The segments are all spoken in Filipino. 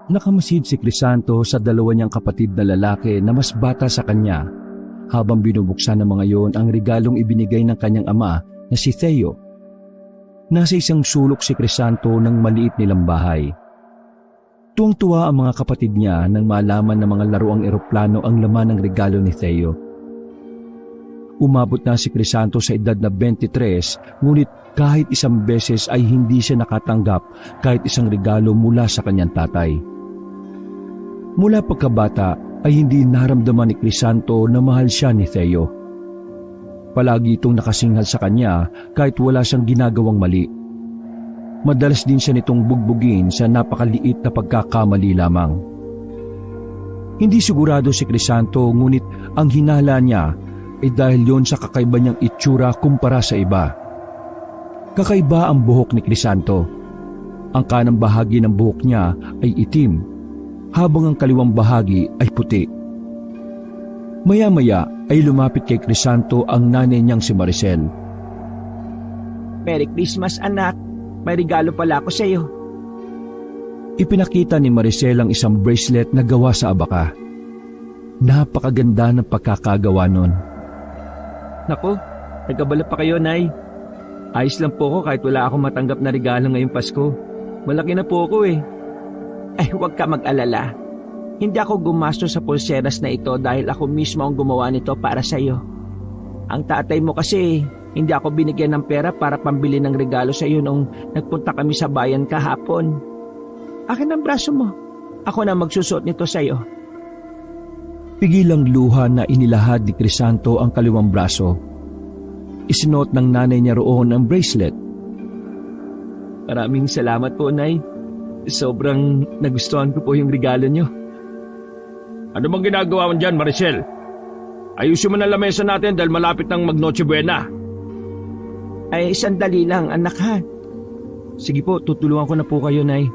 Nakamasid si Crisanto sa dalawa niyang kapatid na lalaki na mas bata sa kanya habang binubuksan ng mga yon ang regalong ibinigay ng kanyang ama na si Theo. Nasa isang sulok si Crisanto ng maliit nilang bahay. Tuwang-tuwa ang mga kapatid niya nang malaman ng mga laruang eroplano ang laman ng regalo ni Theo. Umabot na si Crisanto sa edad na 23, ngunit kahit isang beses ay hindi siya nakatanggap kahit isang regalo mula sa kanyang tatay. Mula pagkabata ay hindi naramdaman ni Crisanto na mahal siya ni Theo. Palagi itong nakasinghal sa kanya kahit wala siyang ginagawang mali. Madalas din siya nitong bugbugin sa napakaliit na pagkakamali lamang. Hindi sigurado si Crisanto ngunit ang hinala niya ay dahil yon sa kakaiba niyang itsura kumpara sa iba. Kakaiba ang buhok ni Crisanto. Ang kanang bahagi ng buhok niya ay itim, habang ang kaliwang bahagi ay puti. Maya-maya ay lumapit kay Crisanto ang nanay niyang si Maricel. Merry Christmas anak, may regalo pala ako sa iyo. Ipinakita ni Maricel ang isang bracelet na gawa sa abaka. Napakaganda ng pagkakagawa nun. Naku, nagkabala pa kayo, Nay. Ayos lang po ako kahit wala akong matanggap na regalo ngayong Pasko. Malaki na po ako eh. Ay, huwag ka mag-alala. Hindi ako gumastos sa pulseras na ito dahil ako mismo ang gumawa nito para sa iyo. Ang tatay mo kasi, hindi ako binigyan ng pera para pambili ng regalo sa iyo nung nagpunta kami sa bayan kahapon. Akin ang braso mo. Ako na magsusuot nito sa iyo. Pigilang luha na inilahad ni Crisanto ang kaliwang braso. Isinuot ng nanay niya roon ang bracelet. Maraming salamat po, Nay. Sobrang nagustuhan ko po yung regalo niyo. Ano bang ginagawa mo dyan, Maricel? Ayusin mo na lamesa natin dahil malapit ng mag-Noche Buena. Ay, sandali lang, anak ha. Sige po, tutulungan ko na po kayo, Nay.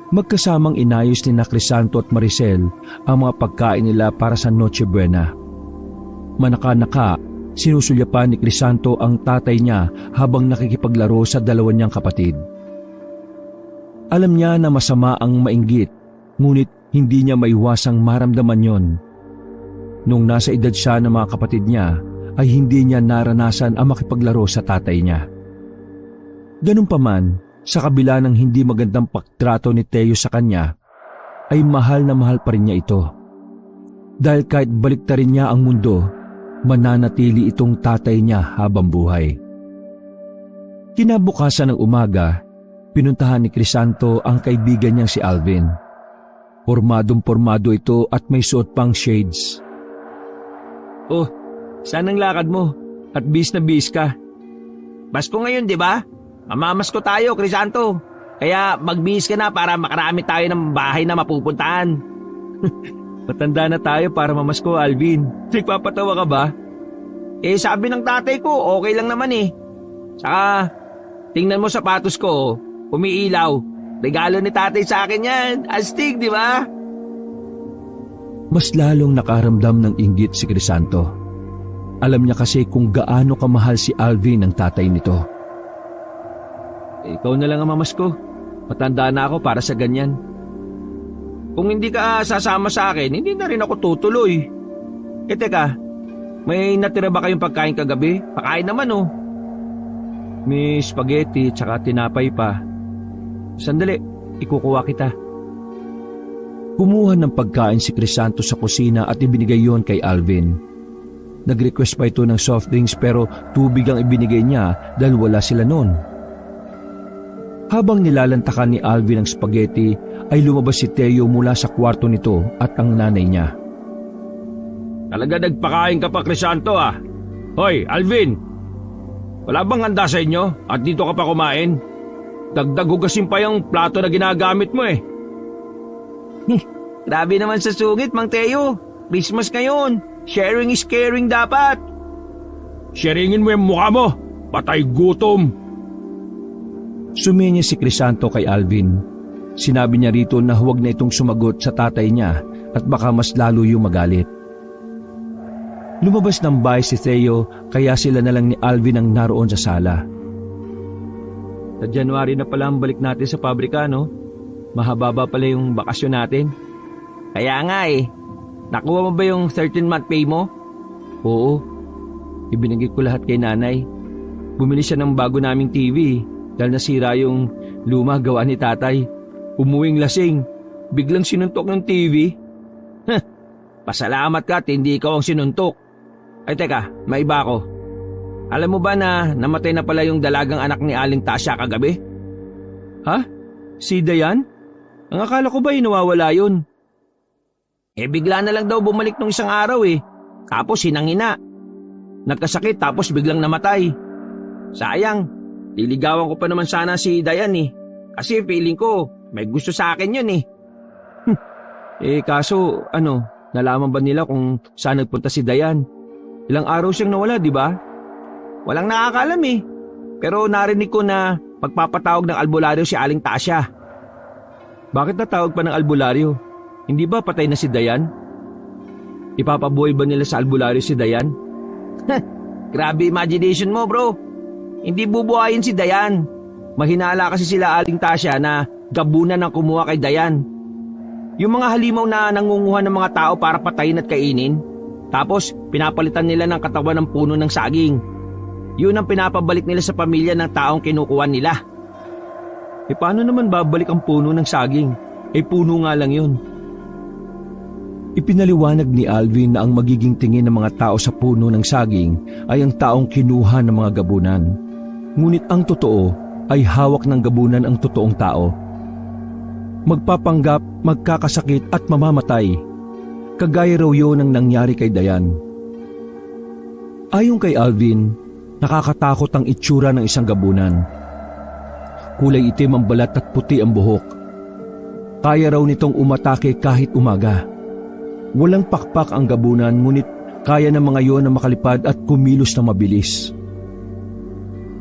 Magkasamang inayos ni Crisanto at Maricel ang mga pagkain nila para sa Noche Buena. Manaka-naka, sinusulyapan ni Crisanto ang tatay niya habang nakikipaglaro sa dalawa niyang kapatid. Alam niya na masama ang mainggit, ngunit hindi niya maiwasang maramdaman yon. Nung nasa edad siya ng mga kapatid niya, ay hindi niya naranasan ang makipaglaro sa tatay niya. Ganun pa man, sa kabila ng hindi magandang pagtrato ni Theo sa kanya, ay mahal na mahal pa rin niya ito. Dahil kahit baliktarin niya ang mundo, mananatili itong tatay niya habang buhay. Kinabukasan ng umaga, pinuntahan ni Crisanto ang kaibigan niyang si Alvin. Pormadong-pormado ito at may suot pang shades. Oh, saan ang lakad mo? At bis na bis ka. Pasko ngayon, di ba? Mamamasko tayo, Crisanto. Kaya magbihis ka na para makarami tayo ng bahay na mapupuntahan. Matanda na tayo para mamasko, Alvin. Nagpapatawa ka ba? Eh, sabi ng tatay ko, okay lang naman eh. Saka, tingnan mo sapatos ko, umiilaw. Regalo ni tatay sa akin yan. Astig, di ba? Mas lalong nakaramdam ng inggit si Crisanto. Alam niya kasi kung gaano kamahal si Alvin ng tatay nito. Ikaw na lang ang mamasko. Matanda na ako para sa ganyan. Kung hindi ka sasama sa akin, hindi na rin ako tutuloy. Eh teka, may natira ba kayong pagkain kagabi? Pakain naman oh. May spaghetti tsaka tinapay pa. Sandali, ikukuha kita. Kumuha ng pagkain si Crisanto sa kusina at ibinigay yon kay Alvin. Nag-request pa ito ng soft drinks pero tubig ang ibinigay niya dahil wala sila noon. Habang nilalantakan ni Alvin ang spaghetti, ay lumabas si Theo mula sa kwarto nito at ang nanay niya. Talaga nagpakain ka pa, Crisanto ah. Hoy, Alvin! Wala bang handa sa inyo at dito ka pa kumain? Dagdag hugasin pa yung plato na ginagamit mo eh. Grabe naman sa sungit, Mang Theo. Christmas ngayon. Sharing is caring dapat. Sharingin mo yung mukha mo. Patay gutom. Suminya si Crisanto kay Alvin. Sinabi niya rito na huwag na itong sumagot sa tatay niya at baka mas lalo yung magalit. Lumabas ng bahay si Theo kaya sila na lang ni Alvin ang naroon sa sala. Sa January na pala ang balik natin sa pabrika, no? Mahaba pala yung bakasyon natin. Kaya nga eh. Nakuha mo ba yung 13-month pay mo? Oo. Ibinigay ko lahat kay nanay. Bumili siya ng bago naming TV dahil nasira yung luma gawa ni tatay. Umuwing lasing. Biglang sinuntok ng TV. Pasalamat ka at hindi ikaw ang sinuntok. Ay teka, may iba ako. Alam mo ba na namatay na pala yung dalagang anak ni Aling Tasha kagabi? Ha? Si Dayan? Ang akala ko ba nawawala yun? Bigla na lang daw bumalik nung isang araw eh. Tapos hinangina. Nagkasakit tapos biglang namatay. Sayang, liligawan ko pa naman sana si Dayan eh. Kasi feeling ko may gusto sa akin yun eh. Kaso nalaman ba nila kung saan nagpunta si Dayan? Ilang araw siyang nawala, di ba? Walang nakakaalam eh. Pero narinig ko na magpapatawag ng albularyo si Aling Tasha. Bakit natawag pa ng albularyo? Hindi ba patay na si Dayan? Ipapabuhay ba nila sa albularyo si Dayan? Grabe imagination mo, bro. Hindi bubuhayin si Dayan. Mahinala kasi sila Aling Tasha na gabunan ang kumuha kay Dayan. Yung mga halimaw na nangunguha ng mga tao para patayin at kainin. Tapos pinapalitan nila ng katawan ng puno ng saging. Yun ang pinapabalik nila sa pamilya ng taong kinukuha nila. Paano naman babalik ang puno ng saging? Puno nga lang yun. Ipinaliwanag ni Alvin na ang magiging tingin ng mga tao sa puno ng saging ay ang taong kinuha ng mga gabunan. Ngunit ang totoo ay hawak ng gabunan ang totoong tao. Magpapanggap, magkakasakit at mamamatay. Kagaya raw yun ang nangyari kay Dayan. Ayon kay Alvin, nakakatakot ang itsura ng isang gabunan. Kulay itim ang balat at puti ang buhok. Kaya raw nitong umatake kahit umaga. Walang pakpak ang gabunan ngunit kaya ng mga yon na makalipad at kumilos na mabilis.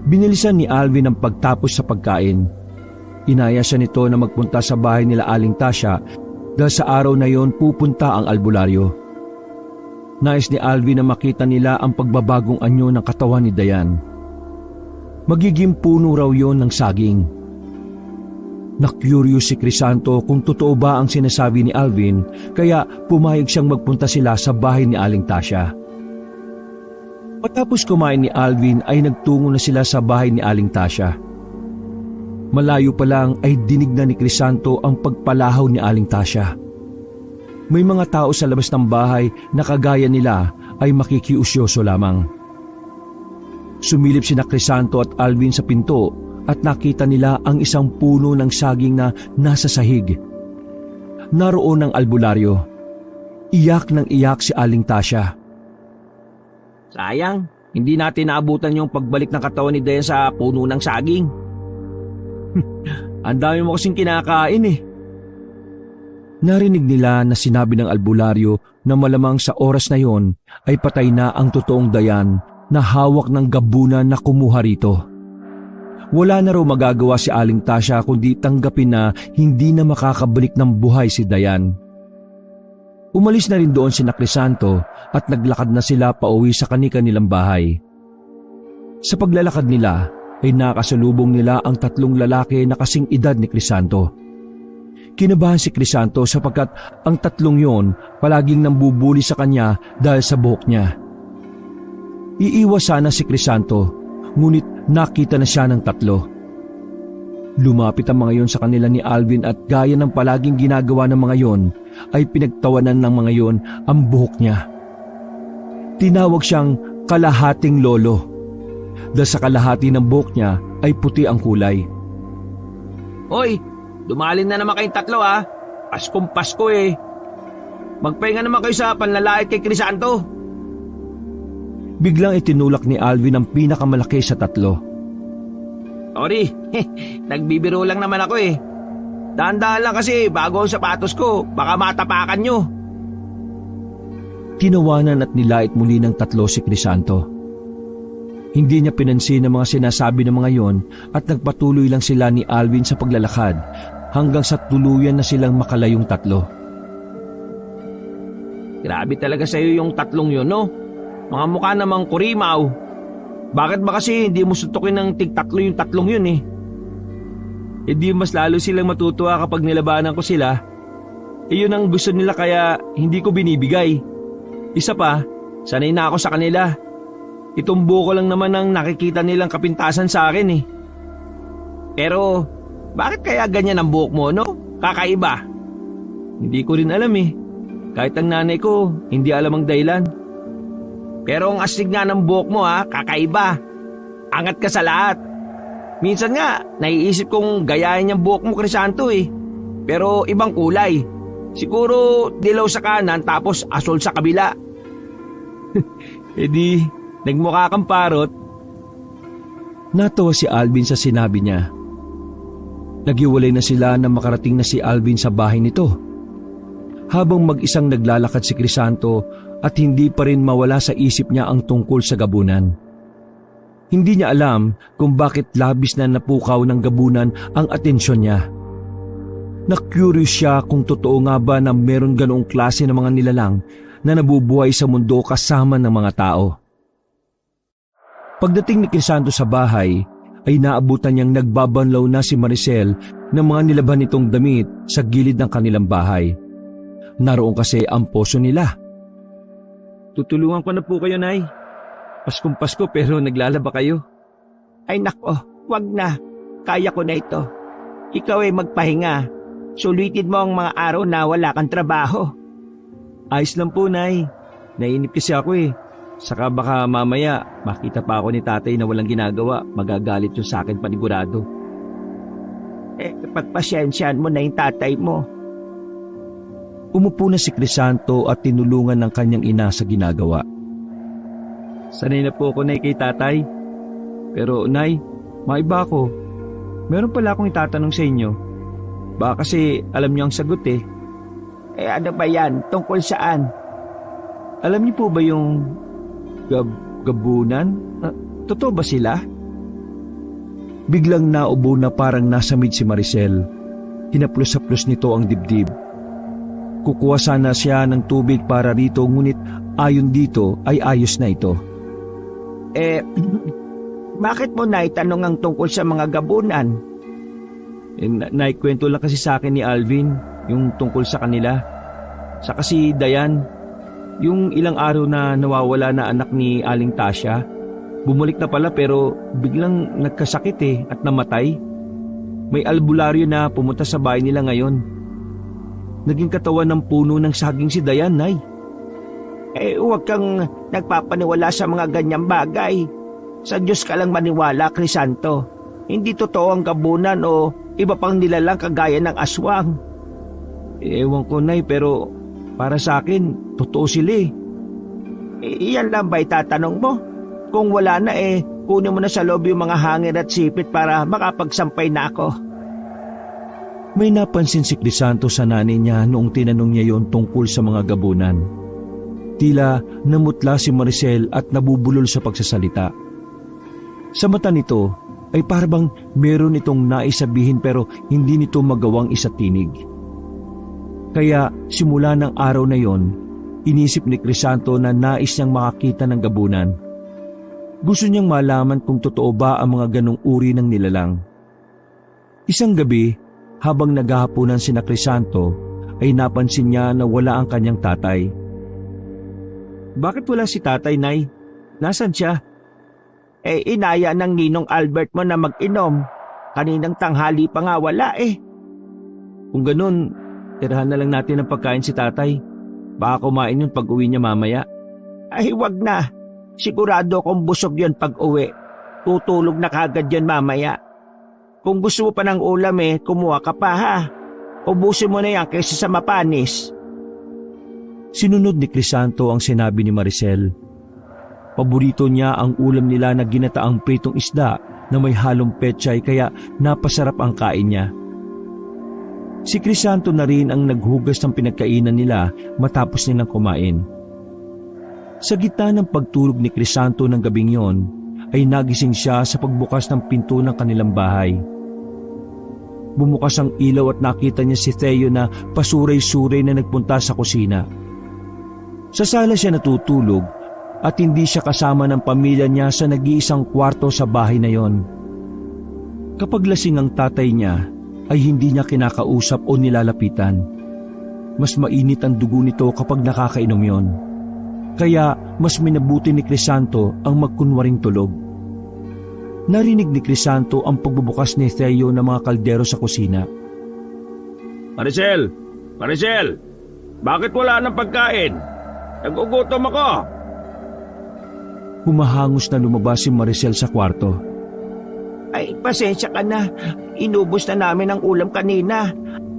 Binilisan ni Alvin ang pagtapos sa pagkain. Inaya siya nito na magpunta sa bahay nila Aling Tasha dahil sa araw na yon pupunta ang albularyo. Nais ni Alvin na makita nila ang pagbabagong anyo ng katawan ni Dayan. Magiging puno raw yon ng saging. Na-curious si Crisanto kung totoo ba ang sinasabi ni Alvin kaya pumayag siyang magpunta sila sa bahay ni Aling Tasha. Matapos kumain ni Alvin ay nagtungo na sila sa bahay ni Aling Tasha. Malayo pa lang ay dinig na ni Crisanto ang pagpalahaw ni Aling Tasha. May mga tao sa labas ng bahay na kagaya nila ay makikiusyoso lamang. Sumilip sina Crisanto at Alvin sa pinto at nakita nila ang isang puno ng saging na nasa sahig. Naroon ang albularyo. Iyak ng iyak si Aling Tasha. Sayang, hindi natin naabutan yung pagbalik ng katawan ni Dayan sa puno ng saging. Ang dami mo kasing kinakain eh. Narinig nila na sinabi ng albularyo na malamang sa oras na yon ay patay na ang totoong Dayan na hawak ng gabunan na kumuha rito. Wala na raw magagawa si Aling Tasha kundi tanggapin na hindi na makakabalik ng buhay si Dayan. Umalis na rin doon si Crisanto at naglakad na sila pauwi sa kani-kanilang bahay. Sa paglalakad nila ay nakasalubong nila ang tatlong lalaki na kasing edad ni Crisanto. Kinabahan si Crisanto sapagkat ang tatlong yon palaging nambubuli sa kanya dahil sa buhok niya. Iiwas sana si Crisanto, ngunit nakita na siya ng tatlo. Lumapit ang mga yon sa kanila ni Alvin at gaya ng palaging ginagawa ng mga yon ay pinagtawanan ng mga yon ang buhok niya. Tinawag siyang kalahating lolo dahil sa kalahati ng buhok niya ay puti ang kulay. Hoy, dumalin na naman kayong tatlo ha. Paskong Pasko eh. Magpahinga naman kayo sa panlalait kay Crisanto. Biglang itinulak ni Alvin ang pinakamalaki sa tatlo. Sorry, nagbibiro lang naman ako eh. Dahan-dahan lang kasi bago ang sapatos ko, baka matapakan nyo. Tinawanan at nilait muli ng tatlo si Crisanto. Hindi niya pinansin ang mga sinasabi ng mga yon at nagpatuloy lang sila ni Alvin sa paglalakad hanggang sa tuluyan na silang makalayong tatlo. Grabe talaga sa'yo yung tatlong yun, no? Mga mukha namang kurimaw. Bakit ba kasi hindi mo sutukin ng tig-tatlo yung tatlong yun eh? di mas lalo silang matutuwa kapag nilabanan ko sila. Yun ang gusto nila kaya hindi ko binibigay. Isa pa, sanay na ako sa kanila. Itumbo ko lang naman ang nakikita nilang kapintasan sa akin eh. Pero bakit kaya ganyan ang buhok mo, no? Kakaiba. Hindi ko rin alam eh. Kahit ang nanay ko, hindi alam ang dahilan. Pero ang astig nga ng buhok mo kakaiba. Angat ka sa lahat. Minsan nga, naiisip kong gayahin yung buhok mo, Crisanto eh. Pero ibang kulay. Siguro dilaw sa kanan tapos asol sa kabila. Di, nagmukha kang parot. Natawa si Alvin sa sinabi niya. Naghiwalay na sila nang makarating na si Alvin sa bahay nito. Habang mag-isang naglalakad si Crisanto at hindi pa rin mawala sa isip niya ang tungkol sa gabunan. Hindi niya alam kung bakit labis na napukaw ng gabunan ang atensyon niya. Na-curious siya kung totoo nga ba na meron ganoong klase ng mga nilalang na nabubuhay sa mundo kasama ng mga tao. Pagdating ni Crisanto sa bahay, ay naabutan niyang nagbabanlaw na si Maricel ng mga nilaban nitong damit sa gilid ng kanilang bahay. Naroon kasi ang poso nila. Tutulungan ko na po kayo, Nay. Paskong Pasko pero naglalaba kayo. Ay nako, wag na. Kaya ko na ito. Ikaw ay magpahinga. Sulitin mo ang mga araw na wala kang trabaho. Ayos lang po, Nay. Nainip kasi ako eh. Saka baka mamaya makita pa ako ni tatay na walang ginagawa. Magagalit yung sa akin panigurado. Pagpasyensyahan mo na yung tatay mo. Umupo na si Crisanto at tinulungan ng kanyang ina sa ginagawa. Sanay na po ako, Nay, kay tatay. Pero, Nay, maiba ako. Meron pala akong itatanong sa inyo. Baka kasi alam niyo ang sagot eh. Ano ba yan? Tungkol saan? Alam niyo po ba yung gabunan? Totoo ba sila? Biglang naubo na parang nasamid si Maricel. Hinaplos-haplos nito ang dibdib. Kukuha sana siya ng tubig para rito ngunit ayon dito ay ayos na ito. Bakit mo naitanong ang tungkol sa mga gabunan? Naikwento lang kasi sa akin ni Alvin yung tungkol sa kanila. Sa kasi Dayan, yung ilang araw na nawawala na anak ni Aling Tasya, bumalik na pala pero biglang nagkasakit at namatay. May albularyo na pumunta sa bahay nila ngayon. Naging katawan ng puno ng saging si Dayan, Nay. Huwag kang nagpapaniwala sa mga ganyang bagay. Sa Diyos ka lang maniwala, Crisanto. Hindi totoo ang gabunan o iba pang nilalang kagaya ng aswang. Ewan ko, Nay, pero para sa akin, totoo sila eh. Iyan lang ba itatanong mo? Kung wala na kunin mo na sa loob yung mga hangin at sipit para makapagsampay na ako. May napansin si Crisanto sa nanay niya noong tinanong niya yon tungkol sa mga gabunan. Tila namutla si Maricel at nabubulol sa pagsasalita. Sa mata nito ay parang meron itong naisabihin pero hindi nito magawang isatinig. Kaya simula ng araw na yon, inisip ni Crisanto na nais niyang makakita ng gabunan. Gusto niyang malaman kung totoo ba ang mga ganong uri ng nilalang. Isang gabi, habang naghahaponan sina Crisanto, ay napansin niya na wala ang kanyang tatay. Bakit wala si tatay, Nay? Nasaan siya? Inaya ng ninong Albert mo na mag-inom. Kaninang tanghali pa nga wala Kung ganun, tirahan na lang natin ng pagkain si tatay. Baka kumain yun pag uwi niya mamaya. Wag na. Sigurado kong busog yun pag uwi. Tutulog na kagad yun mamaya. Kung gusto mo pa ng ulam kumuha ka pa ha. Ubusin mo na yan kaysa sa mapanis. Sinunod ni Crisanto ang sinabi ni Maricel. Paborito niya ang ulam nila na ginataang pritong isda na may halong pechay kaya napasarap ang kain niya. Si Crisanto na rin ang naghugas ng pinagkainan nila matapos nilang kumain. Sa gitna ng pagtulog ni Crisanto ng gabing yon, ay nagising siya sa pagbukas ng pinto ng kanilang bahay. Bumukas ang ilaw at nakita niya si Theo na pasuray-suray na nagpunta sa kusina. Sa sala siya natutulog at hindi siya kasama ng pamilya niya sa nag-iisang kwarto sa bahay na yon. Kapag lasing ang tatay niya, ay hindi niya kinakausap o nilalapitan. Mas mainit ang dugo nito kapag nakakainom yon. Kaya mas minabuti ni Crisanto ang magkunwaring tulog. Narinig ni Crisanto ang pagbubukas ni Theo ng mga kaldero sa kusina. Maricel! Maricel! Bakit wala ng pagkain? Nagugutom ako! Humahangos na lumabas si Maricel sa kwarto. Ay, pasensya ka na. Inubos na namin ang ulam kanina.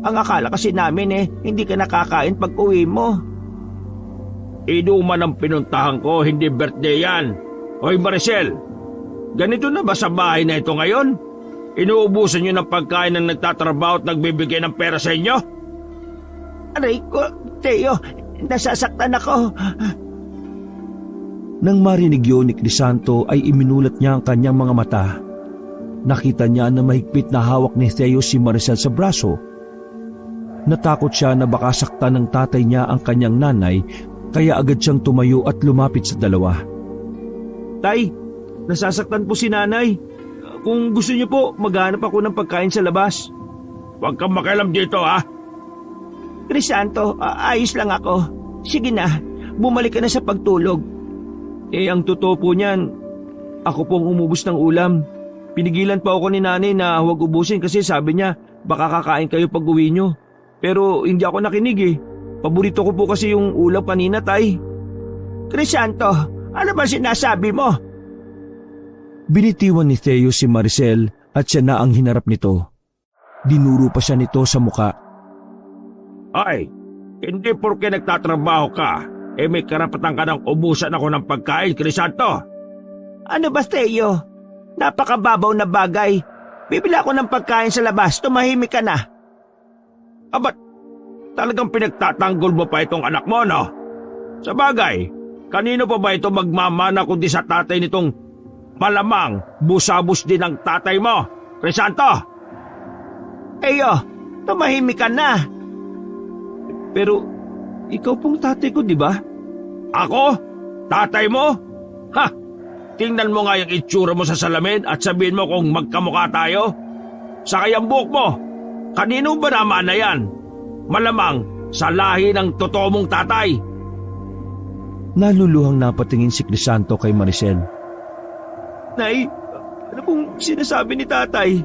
Ang akala kasi namin hindi ka nakakain pag uwi mo. Inuman ang pinuntahan ko, hindi birthday yan. Hoy Maricel, ganito na ba sa bahay na ito ngayon? Inuubusan niyo ng pagkain ng nagtatrabaho at nagbibigay ng pera sa inyo? Aray ko, Theo, nasasaktan ako. Nang marinig yun ni Crisanto ay iminulat niya ang kanyang mga mata. Nakita niya na mahigpit na hawak ni Theo si Maricel sa braso. Natakot siya na baka saktan ng tatay niya ang kanyang nanay, kaya agad siyang tumayo at lumapit sa dalawa. Tay, nasasaktan po si nanay. Kung gusto niyo po, maghanap ako ng pagkain sa labas. Huwag kang makialam dito, ha? Crisanto, ayos lang ako. Sige na, bumalik ka na sa pagtulog. Ang totoo po niyan, ako pong umubos ng ulam. Pinigilan pa ako ni nanay na huwag ubusin kasi sabi niya, baka kakain kayo pag uwi niyo. Pero hindi ako nakinig. Paborito ko po kasi yung ulam kanina, tay. Crisanto, ano ba sinasabi mo? Binitiwan ni Theo si Maricel at siya na ang hinarap nito. Dinuro pa siya nito sa muka. Ay, hindi porke nagtatrabaho ka, may karapatan ka nang ubusan ako ng pagkain, Crisanto. Ano ba, Theo? Napakababaw na bagay. Bibili ako ng pagkain sa labas, tumahimik ka na. Abat, talagang pinagtatanggol mo pa itong anak mo, no? Sa bagay, kanino pa ba ito magmamana kundi sa tatay nitong malamang busabos din ang tatay mo, Crisanto? Tumahimik ka na. Pero, ikaw pong tatay ko, di ba? Ako? Tatay mo? Ha! Tingnan mo nga yung itsura mo sa salamin at sabihin mo kung magkamukha tayo. Sa kayang buhok mo, kanino ba naman na yan? Malamang sa lahi ng totoo mong tatay. Naluluhang napatingin si Crisanto kay Maricel. Nay, ano pong sinasabi ni tatay?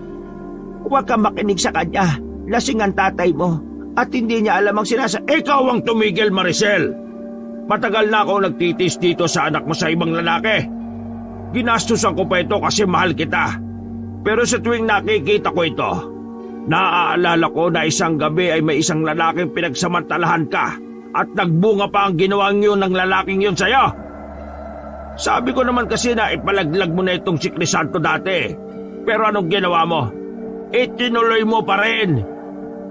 Huwag kang makinig sa kanya. Lasing ang tatay mo at hindi niya alam ang Ikaw ang tumigil, Maricel. Matagal na ako nagtitis dito sa anak mo sa ibang lalaki. Ginastusan ko pa ito kasi mahal kita. Pero sa tuwing nakikita ko ito, naaalala ko na isang gabi ay may isang lalaking pinagsamantalahan ka at nagbunga pa ang ginawang yun ng lalaking yun sa'yo. Sabi ko naman kasi na ipalaglag mo na itong si Crisanto dati. Pero anong ginawa mo? Itinuloy mo pa rin.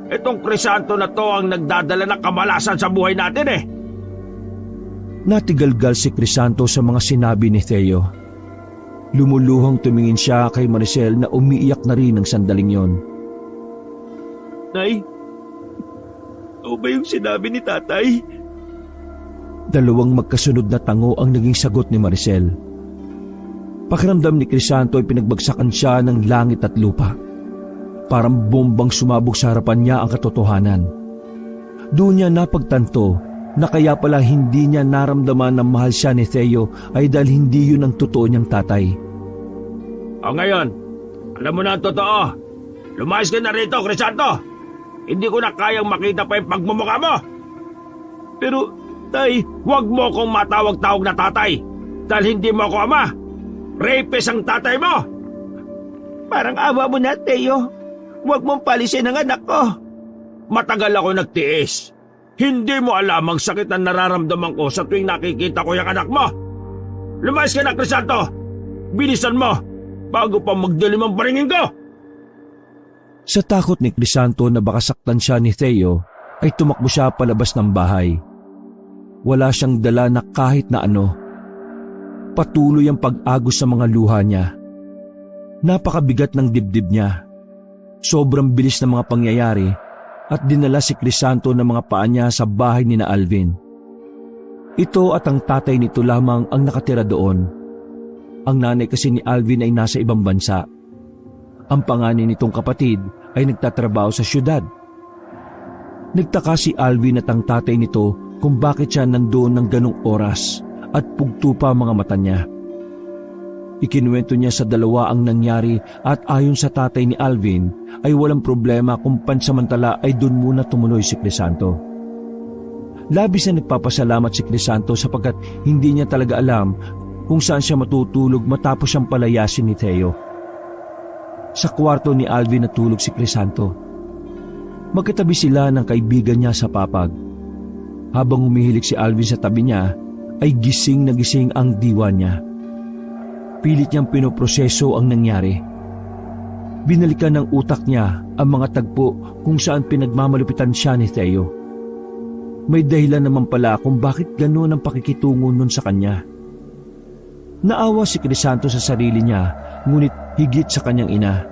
Itong Crisanto na to ang nagdadala ng kamalasan sa buhay natin. Natigalgal si Crisanto sa mga sinabi ni Theo. Lumuluhang tumingin siya kay Maricel na umiiyak na rin ng sandaling yon. Nay, ano ba yung sinabi ni tatay? Dalawang magkasunod na tango ang naging sagot ni Maricel. Pakiramdam ni Crisanto ay pinagbagsakan siya ng langit at lupa. Parang bombang sumabog sa harapan niya ang katotohanan. Doon niya napagtanto na kaya pala hindi niya naramdaman na mahal siya ni Theo ay dahil hindi yun ang totoo niyang tatay. O ngayon, alam mo na ang totoo. Lumayas ka na rito, Crisanto. Hindi ko na kayang makita pa yung pagmumukha mo. Pero, tay, huwag mo kong matawag-tawag na tatay dahil hindi mo ako ama. Rapist ang tatay mo. Parang awa mo na, Theo. Huwag mong palisin ang anak ko. Matagal ako nagtiis. Hindi mo alam ang sakit na nararamdaman ko sa tuwing nakikita ko yung anak mo. Lumayas ka na, Crisanto. Bilisan mo bago pa magdilim ang paringin ko. Sa takot ni Crisanto na baka saktan siya ni Theo, ay tumakbo siya palabas ng bahay. Wala siyang dala na kahit na ano. Patuloy ang pag-agos sa mga luha niya. Napakabigat ng dibdib niya. Sobrang bilis ng mga pangyayari at dinala si Crisanto ng mga paa niya sa bahay ni na Alvin. Ito at ang tatay nito lamang ang nakatira doon. Ang nanay kasi ni Alvin ay nasa ibang bansa. Ang panganay nitong kapatid ay nagtatrabaho sa syudad. Nagtaka si Alvin at ang tatay nito kung bakit siya nandoon ng ganong oras at pugto pa ang mga mata niya. Ikinuwento niya sa dalawa ang nangyari at ayon sa tatay ni Alvin ay walang problema kung pansamantala ay doon muna tumuloy si Crisanto. Labis na nagpapasalamat si Crisanto sapagkat hindi niya talaga alam kung saan siya matutulog matapos siyang palayasin ni Theo. Sa kwarto ni Alvin natulog si Crisanto. Magkatabi sila ng kaibigan niya sa papag. Habang humihilik si Alvin sa tabi niya, ay gising na gising ang diwa niya. Pilit niyang pinoproseso ang nangyari. Binalikan ng utak niya ang mga tagpo kung saan pinagmamalupitan siya ni Theo. May dahilan naman pala kung bakit gano'n ang pakikitungo nun sa kanya. Naawa si Crisanto sa sarili niya, ngunit higit sa kanyang ina.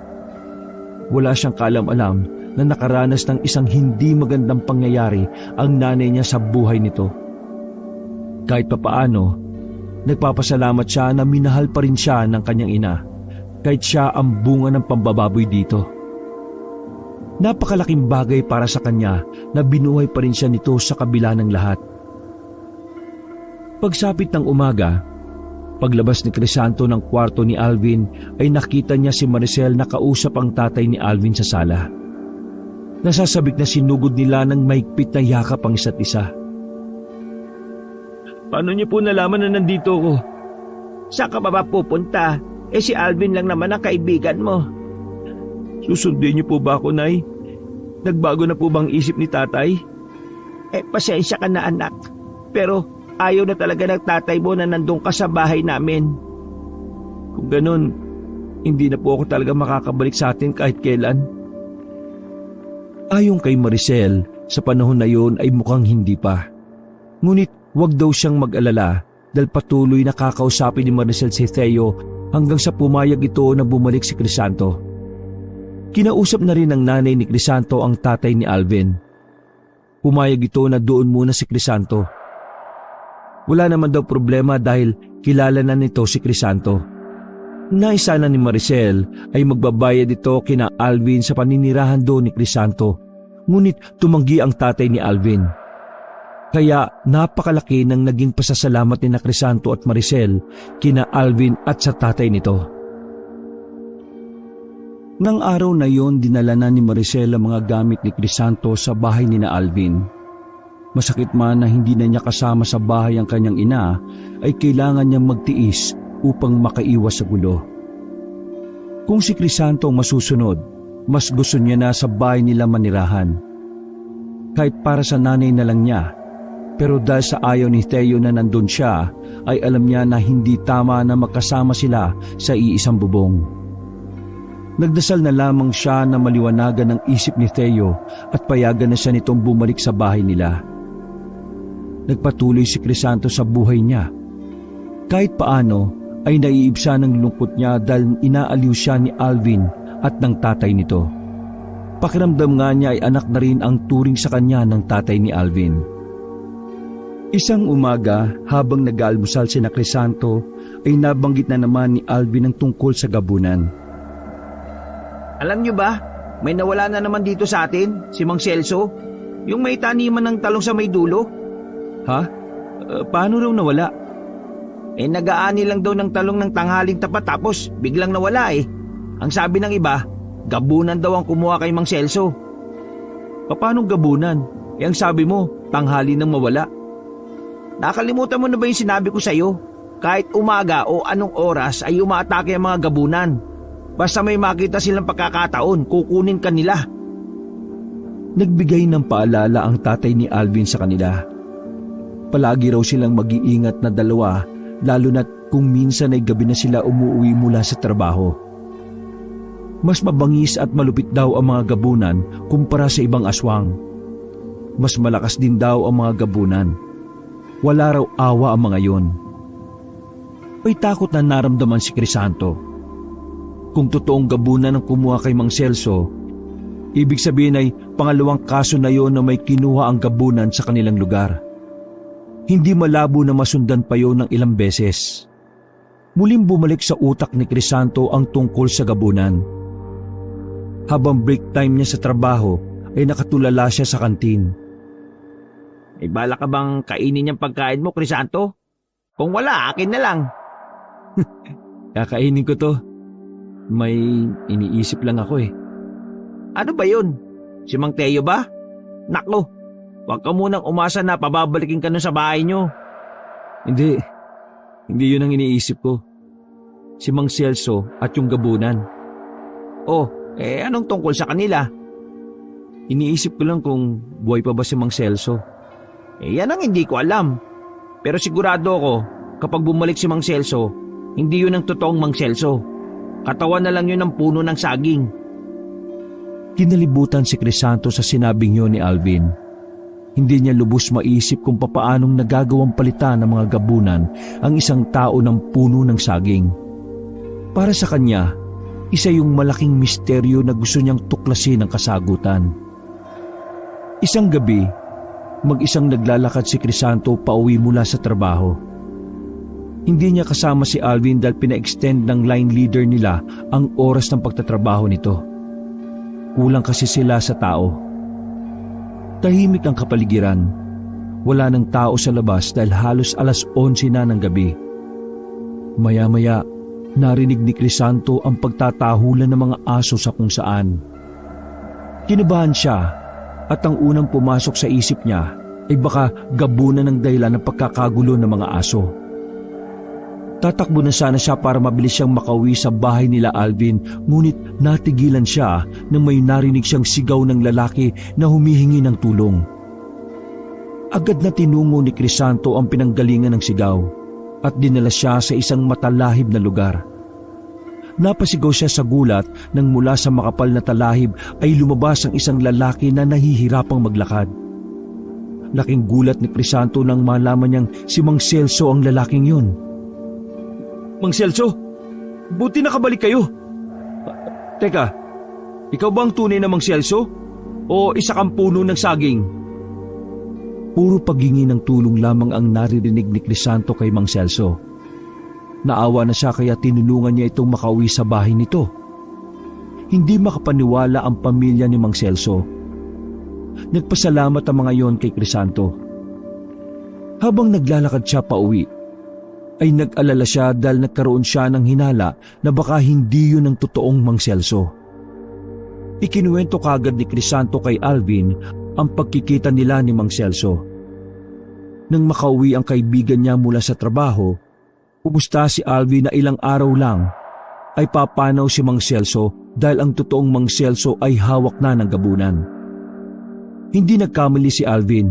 Wala siyang kaalam-alam na nakaranas ng isang hindi magandang pangyayari ang nanay niya sa buhay nito. Kahit papaano, nagpapasalamat siya na minahal pa rin siya ng kanyang ina, kahit siya ang bunga ng pambababoy dito. Napakalaking bagay para sa kanya na binuhay pa rin siya nito sa kabila ng lahat. Pagsapit ng umaga, paglabas ni Crisanto ng kwarto ni Alvin ay nakita niya si Maricel na kausap ang tatay ni Alvin sa sala. Nasasabik na sinugod nila ng maigpit na yakap ang isa't isa. Paano niyo po nalaman na nandito ko? Saan ka ba pupunta? Si Alvin lang naman ang kaibigan mo. Susundin niyo po ba ako, Nay? Nagbago na po bang isip ni tatay? Pasensya ka na anak. Pero ayaw na talaga ng tatay mo na nandun ka sa bahay namin. Kung ganun, hindi na po ako talaga makakabalik sa atin kahit kailan. Ayon kay Maricel, sa panahon na yon ay mukhang hindi pa. Ngunit wag daw siyang mag-alala dahil patuloy na kakausapin ni Maricel si Theo hanggang sa pumayag ito na bumalik si Crisanto. Kinausap na rin ng nanay ni Crisanto ang tatay ni Alvin. Pumayag ito na doon muna si Crisanto. Wala naman daw problema dahil kilala na nito si Crisanto. Naisa na ni Maricel ay magbabayad ito kina Alvin sa paninirahan doon ni Crisanto, ngunit tumanggi ang tatay ni Alvin. Kaya napakalaki ng naging pasasalamat ni na Crisanto at Maricel kina Alvin at sa tatay nito. Nang araw na yon, dinala na ni Maricel ang mga gamit ni Crisanto sa bahay ni na Alvin. Masakit man na hindi na niya kasama sa bahay ang kanyang ina, ay kailangan niyang magtiis upang makaiwas sa gulo. Kung si Crisanto ang masusunod, mas gusto niya na sa bahay nila manirahan. Kahit para sa nanay na lang niya, pero dahil sa ayaw ni Theo na nandun siya, ay alam niya na hindi tama na magkasama sila sa iisang bubong. Nagdasal na lamang siya na maliwanagan ng isip ni Theo at payagan na siya nitong bumalik sa bahay nila. Nagpatuloy si Crisanto sa buhay niya. Kahit paano ay naiibsa ng lungkot niya dahil inaaliw siya ni Alvin at ng tatay nito. Pakiramdam nga niya ay anak na rin ang turing sa kanya ng tatay ni Alvin. Isang umaga, habang nag-aalmusal si na Crisanto, ay nabanggit na naman ni Alvin ang tungkol sa gabunan. Alam niyo ba, may nawala na naman dito sa atin, si Mang Celso, yung may taniman ng talong sa may dulo. Ha? Paano raw nawala? Nag-aani lang daw ng talong ng tanghaling tapat tapos biglang nawala eh. Ang sabi ng iba, gabunan daw ang kumuha kay Mang Celso. Paano gabunan? Ang sabi mo, tanghali nang mawala. Nakalimutan mo na ba yung sinabi ko sa'yo? Kahit umaga o anong oras ay umaatake ang mga gabunan. Basta may makita silang pagkakataon, kukunin ka nila. Nagbigay ng paalala ang tatay ni Alvin sa kanila. Palagi raw silang mag-iingat na dalawa, lalo na't kung minsan ay gabi na sila umuwi mula sa trabaho. Mas mabangis at malupit daw ang mga gabunan kumpara sa ibang aswang. Mas malakas din daw ang mga gabunan. Wala raw awa ang mga yon. May takot na naramdaman si Crisanto. Kung totoong gabunan ang kumuha kay Mang Celso, ibig sabihin ay pangalawang kaso na yon na may kinuha ang gabunan sa kanilang lugar. Hindi malabo na masundan pa yon ng ilang beses. Muling bumalik sa utak ni Crisanto ang tungkol sa gabunan. Habang break time niya sa trabaho ay nakatulala siya sa kantin. May bala ka bang kainin yung pagkain mo, Crisanto? Kung wala, akin na lang. Kakainin ko to. May iniisip lang ako eh. Ano ba yun? Si Mang Teo ba? Nako, huwag ka munang umasa na pababalikin ka nun sa bahay nyo. Hindi yun ang iniisip ko. Si Mang Celso at yung gabunan. Oh, anong tungkol sa kanila? Iniisip ko lang kung buhay pa ba si Mang Celso. Yan ang hindi ko alam. Pero sigurado ako, kapag bumalik si Mang Celso, hindi yun ang totoong Mang Celso. Katawan na lang yun ng puno ng saging. Kinalibutan si Crisanto sa sinabing yun ni Alvin. Hindi niya lubos maisip kung papaanong nagagawang palitan ng mga gabunan ang isang tao ng puno ng saging. Para sa kanya, isa yung malaking misteryo na gusto niyang tuklasin ang kasagutan. Isang gabi, mag-isang naglalakad si Crisanto pauwi mula sa trabaho. Hindi niya kasama si Alvin dahil pina-extend ng line leader nila ang oras ng pagtatrabaho nito. Kulang kasi sila sa tao. Tahimik ang kapaligiran. Wala nang tao sa labas dahil halos 11:00 na ng gabi. Maya-maya, narinig ni Crisanto ang pagtatahulan ng mga aso sa kung saan. Kinabahan siya at ang unang pumasok sa isip niya ay baka gabunan ng dahilan ng pagkakagulo ng mga aso. Tatakbo na sana siya para mabilis siyang makauwi sa bahay nila Alvin, ngunit natigilan siya nang may narinig siyang sigaw ng lalaki na humihingi ng tulong. Agad na tinungo ni Crisanto ang pinanggalingan ng sigaw at dinala siya sa isang matalahib na lugar. Napasigaw siya sa gulat nang mula sa makapal na talahib ay lumabas ang isang lalaki na nahihirapang maglakad. Laking gulat ni Crisanto nang malaman niyang si Mang Celso ang lalaking yun. Mang Celso, buti nakabalik kayo. Teka, ikaw ba ang tunay na Mang Celso? O isa kang puno ng saging? Puro paghingi ng tulong lamang ang naririnig ni Crisanto kay Mang Celso. Naawa na siya kaya tinulungan niya itong makauwi sa bahay nito. Hindi makapaniwala ang pamilya ni Mang Celso. Nagpasalamat ang mga yon kay Crisanto. Habang naglalakad siya pauwi, ay nag-alala siya dahil nagkaroon siya ng hinala na baka hindi yun ang totoong Mang Celso. Ikinuwento kagad ni Crisanto kay Alvin ang pagkikita nila ni Mang Celso. Nang makauwi ang kaibigan niya mula sa trabaho, pumusta si Alvin na ilang araw lang ay papanaw si Mang Celso dahil ang totoong Mang Celso ay hawak na ng gabunan. Hindi nagkamali si Alvin.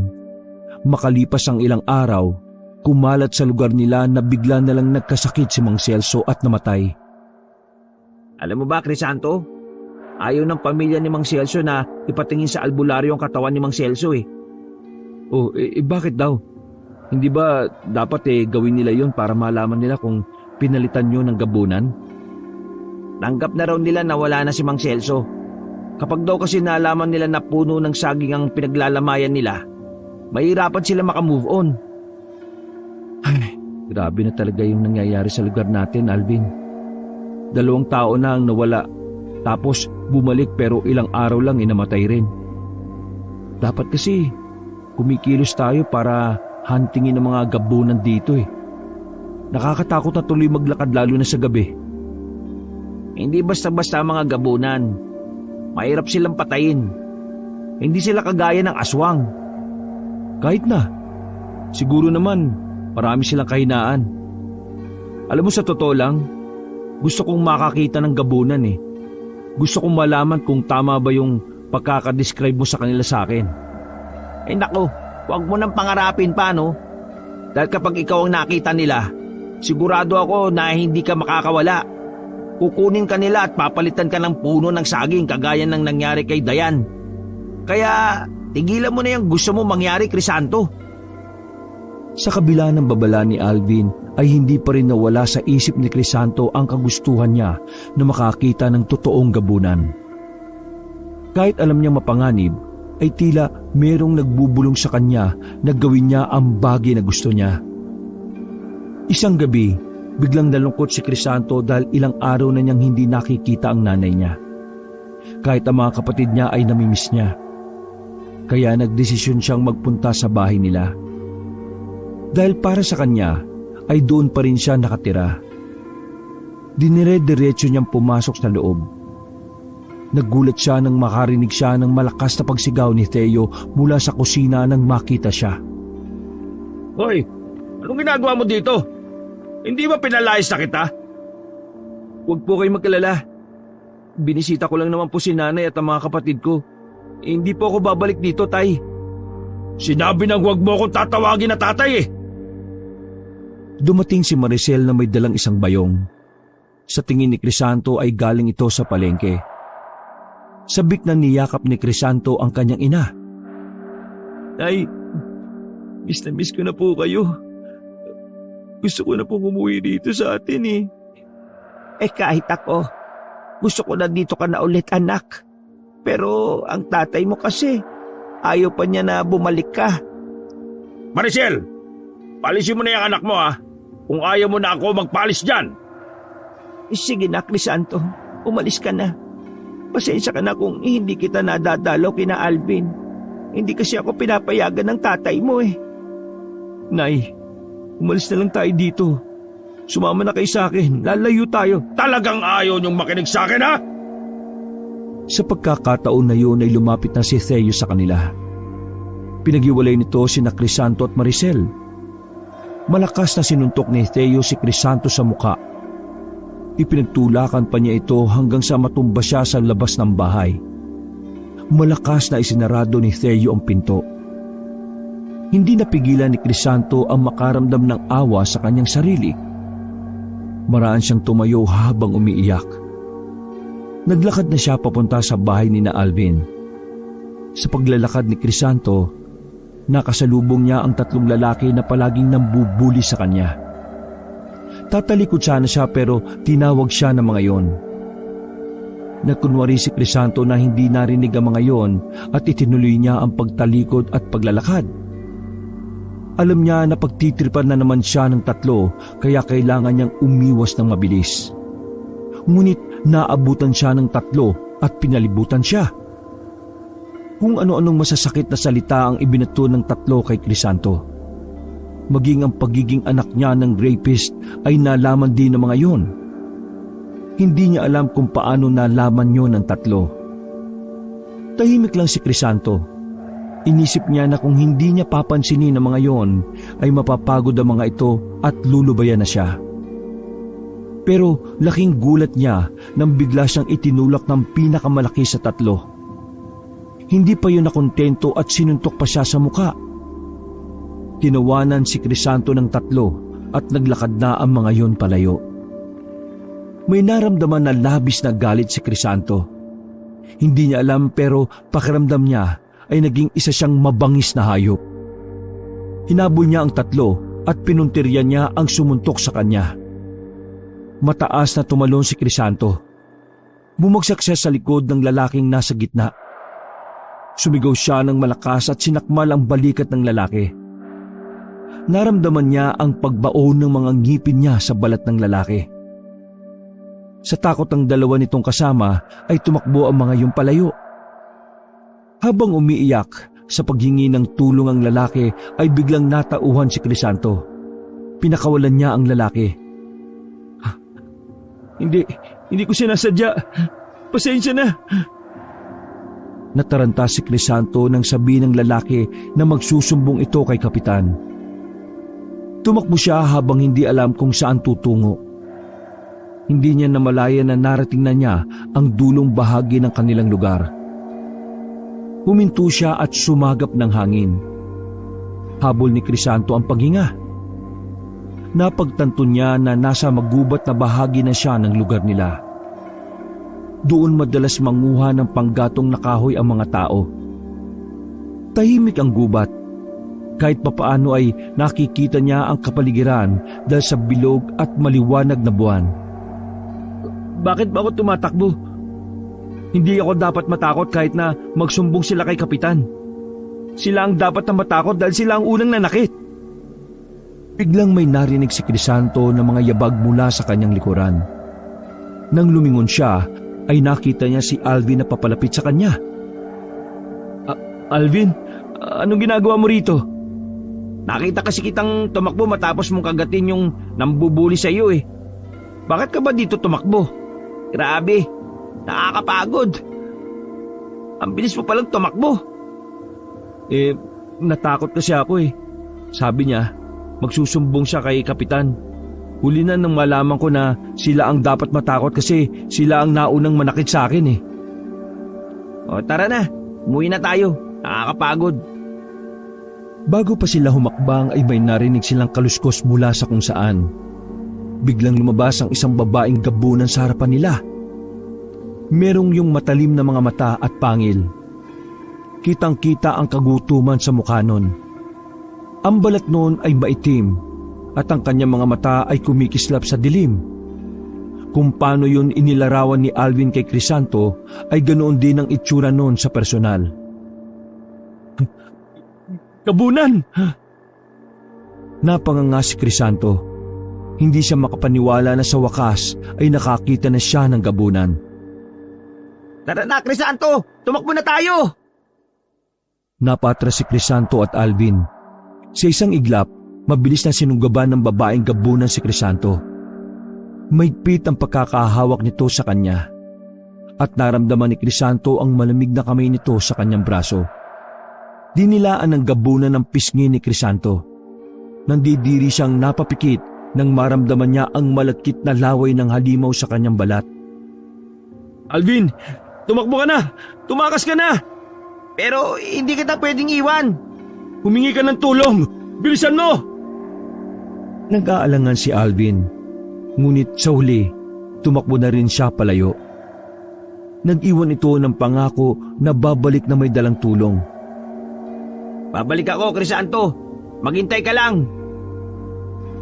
Makalipas ang ilang araw, kumalat sa lugar nila na bigla na lang nagkasakit si Mang Celso at namatay. Alam mo ba, Crisanto? Ayaw ng pamilya ni Mang Celso na ipatingin sa albularyo ang katawan ni Mang Celso eh. Oh, bakit daw? Hindi ba dapat gawin nila yon para malaman nila kung pinalitan nyo ng gabunan? Tanggap na raw nila na wala na si Mang Celso. Kapag daw kasi nalaman nila na puno ng saging ang pinaglalamayan nila, mahirapan sila makamove on. Ay, grabe na talaga yung nangyayari sa lugar natin, Alvin. 2 tao na ang nawala, tapos bumalik pero ilang araw lang namatay rin. Dapat kasi kumikilos tayo para huntingin ang mga gabunan dito eh. Nakakatakot na tuloy maglakad lalo na sa gabi. Hindi basta-basta mga gabunan. Mahirap silang patayin. Hindi sila kagaya ng aswang. Kahit na, siguro naman marami silang kahinaan. Alam mo, sa totoo lang, gusto kong makakita ng gabunan eh. Gusto kong malaman kung tama ba yung pagkakadescribe mo sa kanila sa akin. Naku, huwag mo nang pangarapin pa, no? Dahil kapag ikaw ang nakita nila, sigurado ako na hindi ka makakawala. Kukunin ka nila at papalitan ka ng puno ng saging kagaya ng nangyari kay Dayan. Kaya tigilan mo na yung gusto mo mangyari, Crisanto. Sa kabila ng babala ni Alvin ay hindi pa rin nawala sa isip ni Crisanto ang kagustuhan niya na makakita ng totoong gabunan. Kahit alam niya mapanganib, ay tila merong nagbubulong sa kanya na gawin niya ang bagay na gusto niya. Isang gabi, biglang nalungkot si Crisanto dahil ilang araw na niyang hindi nakikita ang nanay niya. kahit ang mga kapatid niya ay namimiss niya. Kaya nagdesisyon siyang magpunta sa bahay nila. Dahil para sa kanya ay doon pa rin siya nakatira. Dinire-diretso niyang pumasok sa loob. Nagulat siya nang makarinig siya ng malakas na pagsigaw ni Theo mula sa kusina nang makita siya. Hoy, anong ginagawa mo dito? Hindi ba pinalayas na kita? Huwag po kayo mag-alala. Binisita ko lang naman po si nanay at ang mga kapatid ko. Hindi po ako babalik dito, Tay. Sinabi nang huwag mo akong tatawagin na tatay eh. Dumating si Maricel na may dalang isang bayong. Sa tingin ni Crisanto ay galing ito sa palengke. Sabik na niyakap ni Crisanto ang kanyang ina. Tay, miss na miss ko na po kayo. Gusto ko na po umuwi dito sa atin eh. Kahit ako, gusto ko na dito ka na ulit, anak. Pero ang tatay mo kasi, ayaw pa niya na bumalik ka. Maricel, palisin mo na yung anak mo ha. Kung ayaw mo na ako magpalis dyan. Sige na, Crisanto, umalis ka na. Pasensya ka na kung hindi kita nadadalaw kina Alvin. Hindi kasi ako pinapayagan ng tatay mo eh. Nay, umalis na lang tayo dito. Sumama na kayo sa akin, lalayo tayo. Talagang ayaw niyong makinig sa akin ha? Sa pagkakataon na yun ay lumapit na si Theo sa kanila. Pinaghiwalay nito sina Crisanto at Maricel. Malakas na sinuntok ni Theo si Crisanto sa muka. Ipinagtulakan pa niya ito hanggang sa matumba siya sa labas ng bahay. Malakas na isinarado ni Theo ang pinto. Hindi napigilan ni Crisanto ang makaramdam ng awa sa kanyang sarili. Maraan siyang tumayo habang umiiyak. Naglakad na siya papunta sa bahay ni na Alvin. Sa paglalakad ni Crisanto, nakasalubong niya ang 3 lalaki na palaging nambubuli sa kanya. Tatalikod sana siya pero tinawag siya ng mga yon. Nagkunwari si Crisanto na hindi narinig ang mga yon at itinuloy niya ang pagtalikod at paglalakad. Alam niya na pagtitripan na naman siya ng 3 kaya kailangan niyang umiwas ng mabilis. Ngunit naabutan siya ng 3 at pinalibutan siya. Kung ano-anong masasakit na salita ang ibinato ng 3 kay Crisanto. Maging ang pagiging anak niya ng rapist ay nalaman din ng mga yon. Hindi niya alam kung paano nalaman yon ng 3. Tahimik lang si Crisanto. Inisip niya na kung hindi niya papansinin ang mga yon, ay mapapagod ang mga ito at lulubayan na siya. Pero laking gulat niya nang bigla siyang itinulak ng pinakamalaki sa 3. Hindi pa yun nakontento at sinuntok pa siya sa muka. Tinawanan si Crisanto ng 3 at naglakad na ang mga yon palayo. May naramdaman na labis na galit si Crisanto. Hindi niya alam pero pakiramdam niya ay naging isa siyang mabangis na hayop. Hinabol niya ang 3 at pinuntirya niya ang sumuntok sa kanya. Mataas na tumalon si Crisanto. Bumagsak siya sa likod ng lalaking nasa gitna. Sumigaw siya ng malakas at sinakmal ang balikat ng lalaki. Naramdaman niya ang pagbaon ng mga ngipin niya sa balat ng lalaki. Sa takot ng 2 nitong kasama ay tumakbo ang mga yung palayo. Habang umiiyak sa paghingi ng tulong ang lalaki ay biglang natauhan si Crisanto. Pinakawalan niya ang lalaki. Hindi ko sinasadya. Pasensya na. Nataranta si Crisanto nang sabihin ng lalaki na magsusumbong ito kay kapitan. Tumakbo siya habang hindi alam kung saan tutungo. Hindi niya namalayan na narating na niya ang dulong bahagi ng kanilang lugar. Huminto siya at sumagap ng hangin. Habol ni Crisanto ang paghinga. Napagtanto niya na nasa magubat na bahagi na siya ng lugar nila. Doon madalas manguha ng panggatong na kahoy ang mga tao. Tahimik ang gubat. Kahit papaano ay nakikita niya ang kapaligiran dahil sa bilog at maliwanag na buwan. Bakit ba ako tumatakbo? Hindi ako dapat matakot kahit na magsumbong sila kay kapitan. Sila ang dapat na matakot dahil sila ang unang nanakit. Biglang may narinig si Crisanto na mga yabag mula sa kanyang likuran. Nang lumingon siya, ay nakita niya si Alvin na papalapit sa kanya. Alvin, anong ginagawa mo rito? Nakita kasi kitang tumakbo matapos mong kagatin yung nambubuli sa iyo eh. Bakit ka ba dito tumakbo? Grabe, nakakapagod. Ang bilis mo palang tumakbo. Natakot kasi ako eh. Sabi niya, magsusumbong siya kay Kapitan. Huli na nang malaman ko na sila ang dapat matakot kasi sila ang naunang manakit sa akin eh. O tara na, umuwi na tayo. Nakakapagod. Bago pa sila humakbang ay may narinig silang kaluskos mula sa kung saan. Biglang lumabas ang isang babaeng gabunan sa harapan nila. Merong yung matalim na mga mata at pangil. Kitang-kita ang kagutuman sa mukha nun. Ang balat nun ay maitim at ang kanyang mga mata ay kumikislap sa dilim. Kung paano yun inilarawan ni Alvin kay Crisanto ay ganoon din ang itsura nun sa personal. Gabunan! Napanganga si Crisanto. Hindi siya makapaniwala na sa wakas ay nakakita na siya ng gabunan. Tara na, Crisanto! Tumakbo na tayo! Napatras si Crisanto at Alvin. Sa isang iglap, mabilis na sinunggaban ng babaeng gabunan si Crisanto. Mahigpit ang pagkakahawak nito sa kanya. At naramdaman ni Crisanto ang malamig na kamay nito sa kanyang braso. Dinilaan ng gabunan ng pisngi ni Crisanto. Nandidiri siyang napapikit nang maramdaman niya ang malagkit na laway ng halimaw sa kanyang balat. Alvin, tumakbo ka na! Tumakas ka na! Pero hindi kita pwedeng iwan. Humingi ka ng tulong! Bilisan mo! Nag-aalangan si Alvin. Ngunit sa huli, tumakbo na rin siya palayo. Nag-iwan ito ng pangako na babalik na may dalang tulong. Babalik ako, Crisanto. Maghintay ka lang.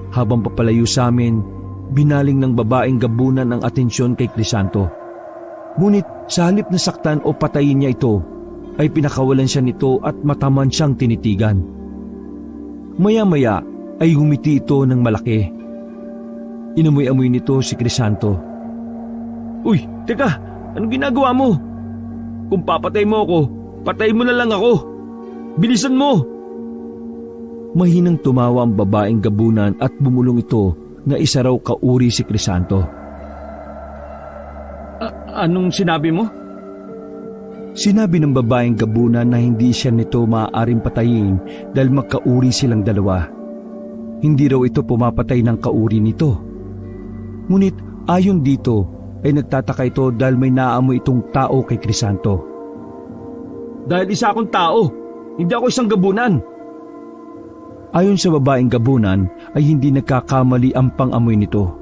Habang papalayo sa amin, binaling ng babaeng gabunan ang atensyon kay Crisanto. Ngunit sa halip na saktan o patayin niya ito, ay pinakawalan siya nito at mataman siyang tinitigan. Maya-maya ay humiti ito ng malaki. Inamoy-amoy nito si Crisanto. Uy, teka, anong ginagawa mo? Kung papatay mo ako, patay mo na lang ako. Bilisan mo! Mahinang tumawa ang babaeng gabunan at bumulong ito na isa raw kauri si Crisanto. Anong sinabi mo? Sinabi ng babaeng gabunan na hindi siya nito maaaring patayin dahil magkauri silang dalawa. Hindi raw ito pumapatay ng kauri nito. Ngunit ayon dito ay nagtataka ito dahil may naamoy itong tao kay Crisanto. Dahil isa akong tao, hindi ako isang gabunan. Ayon sa babaeng gabunan ay hindi nagkakamali ang pang-amoy nito.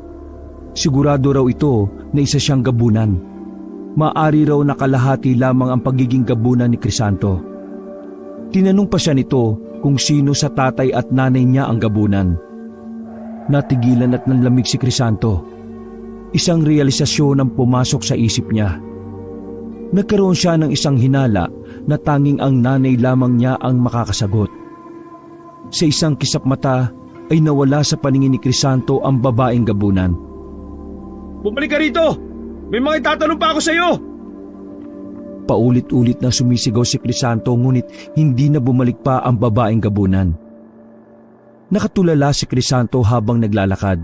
Sigurado raw ito na isa siyang gabunan. Maari raw nakalahati lamang ang pagiging gabunan ni Crisanto. Tinanong pa siya nito kung sino sa tatay at nanay niya ang gabunan. Natigilan at nanlamig si Crisanto. Isang realisasyon ang pumasok sa isip niya. Nagkaroon siya ng isang hinala na tanging ang nanay lamang niya ang makakasagot. Sa isang kisap mata ay nawala sa paningin ni Crisanto ang babaeng gabunan. Bumalik ka rito! May mga itatanong pa ako sa iyo! Paulit-ulit na sumisigaw si Crisanto ngunit hindi na bumalik pa ang babaeng gabunan. Nakatulala si Crisanto habang naglalakad.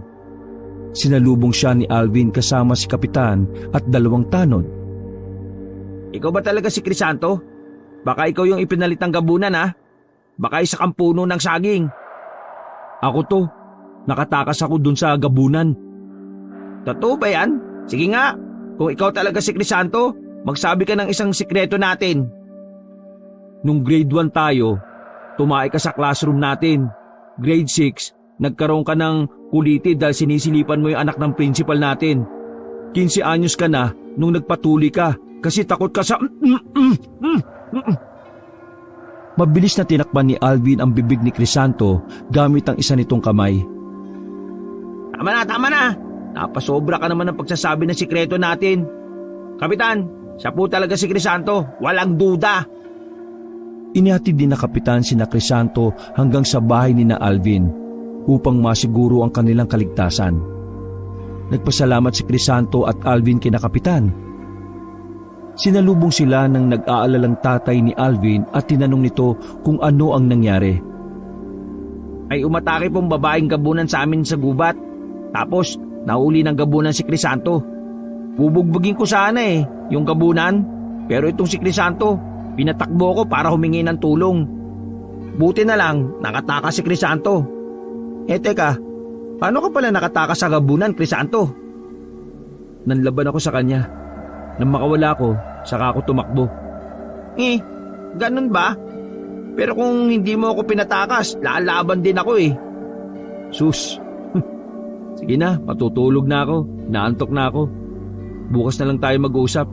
Sinalubong siya ni Alvin kasama si Kapitan at dalawang tanod. Ikaw ba talaga si Crisanto? Baka ikaw yung ipinalitang gabunan ha? Baka isa kang puno ng saging. Ako to. Nakatakas ako dun sa gabunan. Totoo ba yan? Sige nga. Kung ikaw talaga si Crisanto, magsabi ka ng isang sikreto natin. Nung grade 1 tayo, tumae ka sa classroom natin. Grade 6, nagkaroon ka ng kuliti dahil sinisilipan mo yung anak ng principal natin. 15 anyos ka na nung nagpatuli ka kasi takot ka sa... Mabilis na tinakpan ni Alvin ang bibig ni Crisanto gamit ang isa nitong kamay. Tama na! Napasobra ka naman ng pagsasabi ng sikreto natin. Kapitan, siya po talaga si Crisanto, walang duda. Inihatid din na Kapitan sina Crisanto hanggang sa bahay ni na Alvin upang masiguro ang kanilang kaligtasan. Nagpasalamat si Crisanto at Alvin kina Kapitan. Sinalubong sila ng nag-aalalang tatay ni Alvin at tinanong nito kung ano ang nangyari. Ay umatake pong babaeng gabunan sa amin sa gubat. Tapos nahuli ng gabunan si Crisanto. Bubugbugin ko sana yung gabunan. Pero itong si Crisanto, pinatakbo ko para humingi ng tulong. Buti na lang nakatakas si Crisanto. Teka, paano ka pala nakatakas sa gabunan, Crisanto? Nanlaban ako sa kanya. Nang makawala ko, saka ako tumakbo. Ganun ba? Pero kung hindi mo ako pinatakas, lalaban din ako Sus, sige na, matutulog na ako. Naantok na ako. Bukas na lang tayo mag-usap.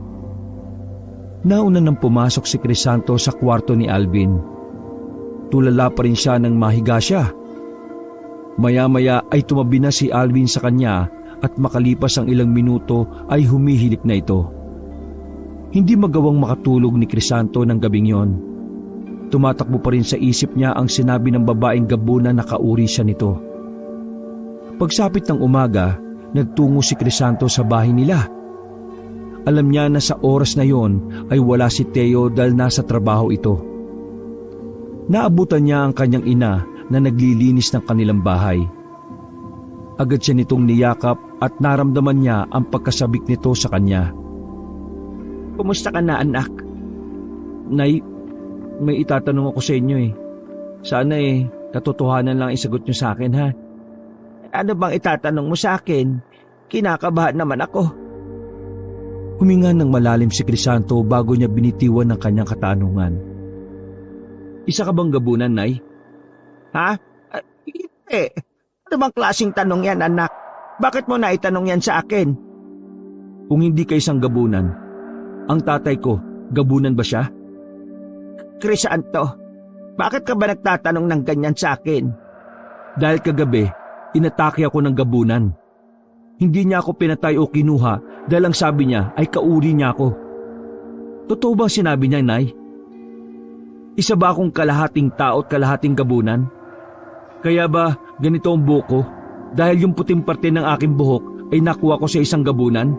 Nauna nang pumasok si Crisanto sa kwarto ni Alvin. Tulala pa rin siya nang mahiga siya. Maya-maya ay tumabi na si Alvin sa kanya at makalipas ang ilang minuto ay humihilik na ito. Hindi magawang makatulog ni Crisanto ng gabing yon. Tumatakbo pa rin sa isip niya ang sinabi ng babaeng gabunan na kauri siya nito. Pagsapit ng umaga, nagtungo si Crisanto sa bahay nila. Alam niya na sa oras na yon ay wala si Teo dahil nasa trabaho ito. Naabutan niya ang kanyang ina na naglilinis ng kanilang bahay. Agad siya nitong niyakap at naramdaman niya ang pagkasabik nito sa kanya. Kumusta ka na, anak? Nay, may itatanong ako sa inyo Sana katotohanan lang isagot niyo sa akin, ha? Ano bang itatanong mo sa akin? Kinakabahan naman ako. Huminga ng malalim si Crisanto bago niya binitiwan ng kanyang katanungan. Isa ka bang gabunan, Nay? Ha? Hindi. Ano bang klaseng tanong yan, anak? Bakit mo na itanong yan sa akin? Kung hindi ka isang gabunan, ang tatay ko, gabunan ba siya? Crisanto, bakit ka ba nagtatanong ng ganyan sa akin? Dahil kagabi, inatake ako ng gabunan. Hindi niya ako pinatay o kinuha dahil ang sabi niya ay kauri niya ako. Totoo ba sinabi niya, Nay? Isa ba akong kalahating tao at kalahating gabunan? Kaya ba ganito ang buhok ko dahil yung puting parte ng aking buhok ay nakuha ko sa isang gabunan?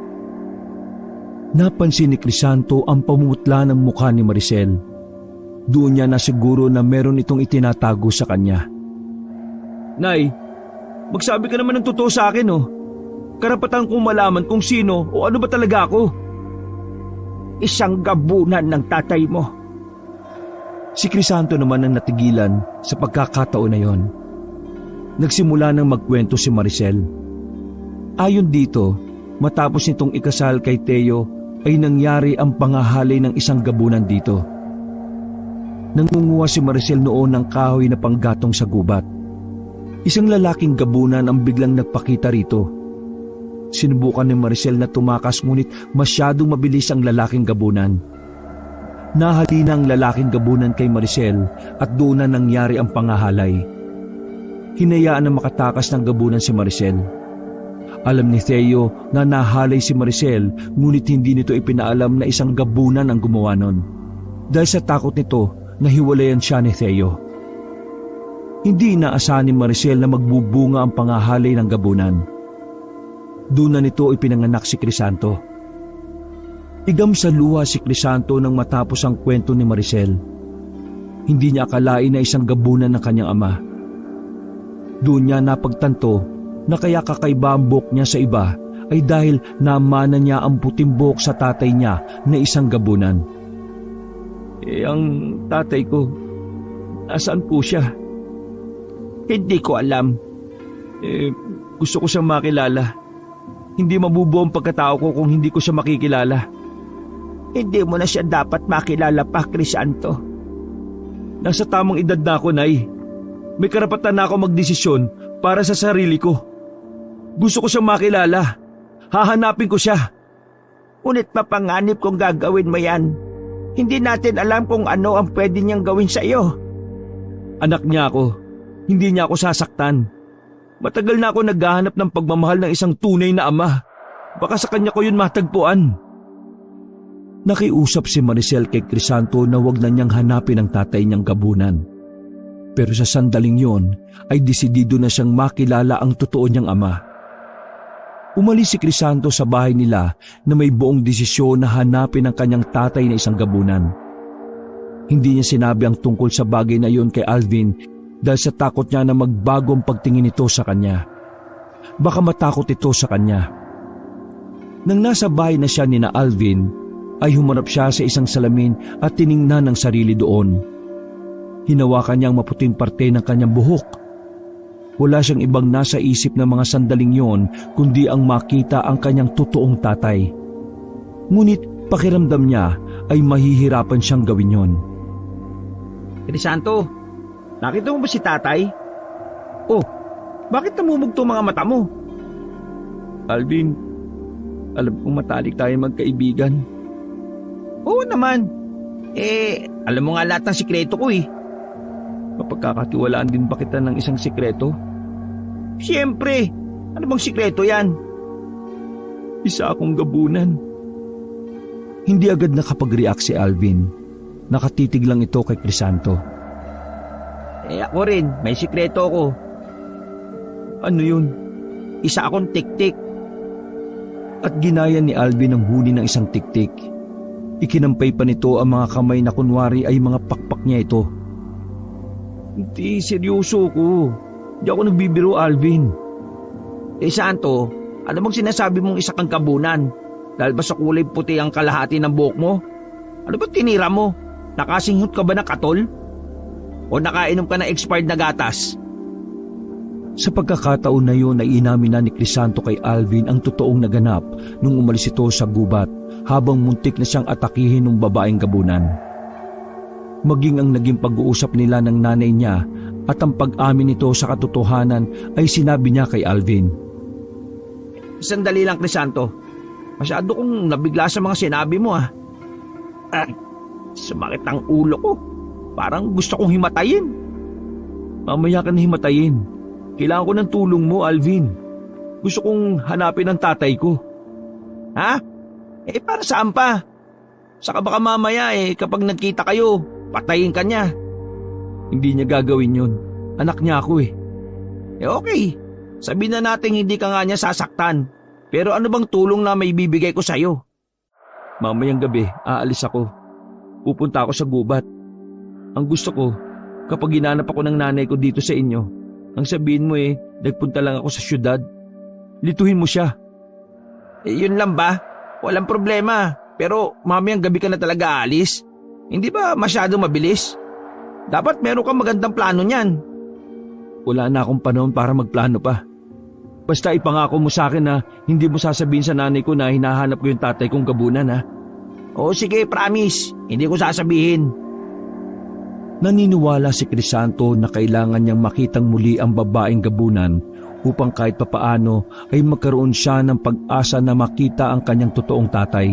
Napansin ni Crisanto ang pamutla ng mukha ni Maricel. Doon niya na siguro na meron itong itinatago sa kanya. Nay, magsabi ka naman ng totoo sa akin Karapatan kong malaman kung sino o ano ba talaga ako. Isang gabunan ng tatay mo. Si Crisanto naman ang natigilan sa pagkakataon na yon. Nagsimula nang magkwento si Maricel. Ayon dito, matapos nitong ikasal kay Teo ay nangyari ang pangahalay ng isang gabunan dito. Nangunguha si Maricel noon ng kahoy na panggatong sa gubat. Isang lalaking gabunan ang biglang nagpakita rito. Sinubukan ni Maricel na tumakas ngunit masyadong mabilis ang lalaking gabunan. Nahalina ang lalaking gabunan kay Maricel at doon na nangyari ang pangahalay. Hinayaan na makatakas ng gabunan si Maricel. Alam ni Theo na nahalay si Maricel ngunit hindi nito ipinaalam na isang gabunan ang gumawa nun. Dahil sa takot nito, nahiwalayan siya ni Theo. Hindi inaasahan ni Maricel na magbubunga ang pangahalay ng gabunan. Doon na nito ipinanganak si Crisanto. Igam sa luha si Crisanto nang matapos ang kwento ni Maricel. Hindi niya akalain na isang gabunan ng kanyang ama. Doon niya napagtanto na kaya kakaiba ang buhok niya sa iba ay dahil namana niya ang puting buhok sa tatay niya na isang gabunan. Ang tatay ko, nasaan po siya? Hindi ko alam. Gusto ko siyang makilala. Hindi mabubuo ang pagkatao ko kung hindi ko siya makikilala. Hindi mo na siya dapat makilala pa, Crisanto. Nasa tamang edad na ako, Nay. May karapatan na ako magdesisyon para sa sarili ko. Gusto ko siyang makilala. Hahanapin ko siya. Ngunit mapanganib kung gagawin mo yan. Hindi natin alam kung ano ang pwede niyang gawin sa iyo. Anak niya ako. Hindi niya ako sasaktan. Matagal na ako naghahanap ng pagmamahal ng isang tunay na ama. Baka sa kanya ko yun matagpuan. Nakiusap si Maricel kay Crisanto na wag na niyang hanapin ang tatay niyang gabunan. Pero sa sandaling yon ay desidido na siyang makilala ang totoo niyang ama. Umalis si Crisanto sa bahay nila na may buong desisyon na hanapin ang kanyang tatay na isang gabunan. Hindi niya sinabi ang tungkol sa bagay na iyon kay Alvin dahil sa takot niya na magbago ang pagtingin nito sa kanya. Baka matakot ito sa kanya. Nang nasa bahay na siya ni na Alvin, ay humarap siya sa isang salamin at tiningnan ang sarili doon. Hinawakan niya ang maputing parte ng kanyang buhok. Wala siyang ibang nasa isip ng mga sandaling yon kundi ang makita ang kanyang totoong tatay. Ngunit pakiramdam niya ay mahihirapan siyang gawin yon. Crisanto, nakita mo ba si tatay? Oh, bakit namumugto mga mata mo? Alvin, alam kong matalik tayo magkaibigan. Oo naman. Alam mo nga lahat ng sikreto ko eh. Mapagkakatiwalaan din ba kita ng isang sikreto? Siyempre. Ano bang sikreto yan? Isa akong gabunan. Hindi agad nakapag-react si Alvin. Nakatitig lang ito kay Crisanto. Ako rin, may sikreto ako. Ano yun? Isa akong tik-tik. At ginaya ni Alvin ang huni ng isang tik-tik. Ikinampay pa nito ang mga kamay na kunwari ay mga pakpak niya ito. Hindi, seryoso ko. Hindi ako nagbibiro, Alvin. Santo, ano bang sinasabi mong isa kang gabunan? Dahil ba sa kulay puti ang kalahati ng buhok mo? Ano ba tinira mo? Nakasinghot ka ba ng katol? O nakainom ka ng expired na gatas? Sa pagkakataon na yun ay inamin na ni Crisanto kay Alvin ang totoong naganap nung umalis ito sa gubat habang muntik na siyang atakihin ng babaeng gabunan. Maging ang naging pag-uusap nila ng nanay niya at ang pag-amin nito sa katotohanan ay sinabi niya kay Alvin. Sandali lang, Crisanto. Masyado kong nabigla sa mga sinabi mo sumakit ang ulo ko. Parang gusto kong himatayin. Mamaya ka na himatayin. Kailangan ko ng tulong mo, Alvin. Gusto kong hanapin ang tatay ko. Ha? Para saan pa? Saka baka mamaya kapag nagkita kayo, patayin ka niya. Hindi niya gagawin yun. Anak niya ako okay. Sabihin na natin hindi ka nga niya sasaktan. Pero ano bang tulong na may bibigay ko sa'yo? Mamayang gabi, aalis ako. Pupunta ako sa gubat. Ang gusto ko, kapag ginanap ako ng nanay ko dito sa inyo, ang sabihin mo nagpunta lang ako sa syudad. Lituhin mo siya. Yun lang ba? Walang problema. Pero mamayang gabi ka na talaga aalis. Hindi ba masyado mabilis? Dapat meron kang magandang plano niyan. Wala na akong panahon para magplano pa. Basta ipangako mo sa akin na hindi mo sasabihin sa nanay ko na hinahanap ko yung tatay kong gabunan, ha? Oo, sige, promise. Hindi ko sasabihin. Naniniwala si Crisanto na kailangan niyang makitang muli ang babaeng gabunan upang kahit papaano ay magkaroon siya ng pag-asa na makita ang kanyang totoong tatay.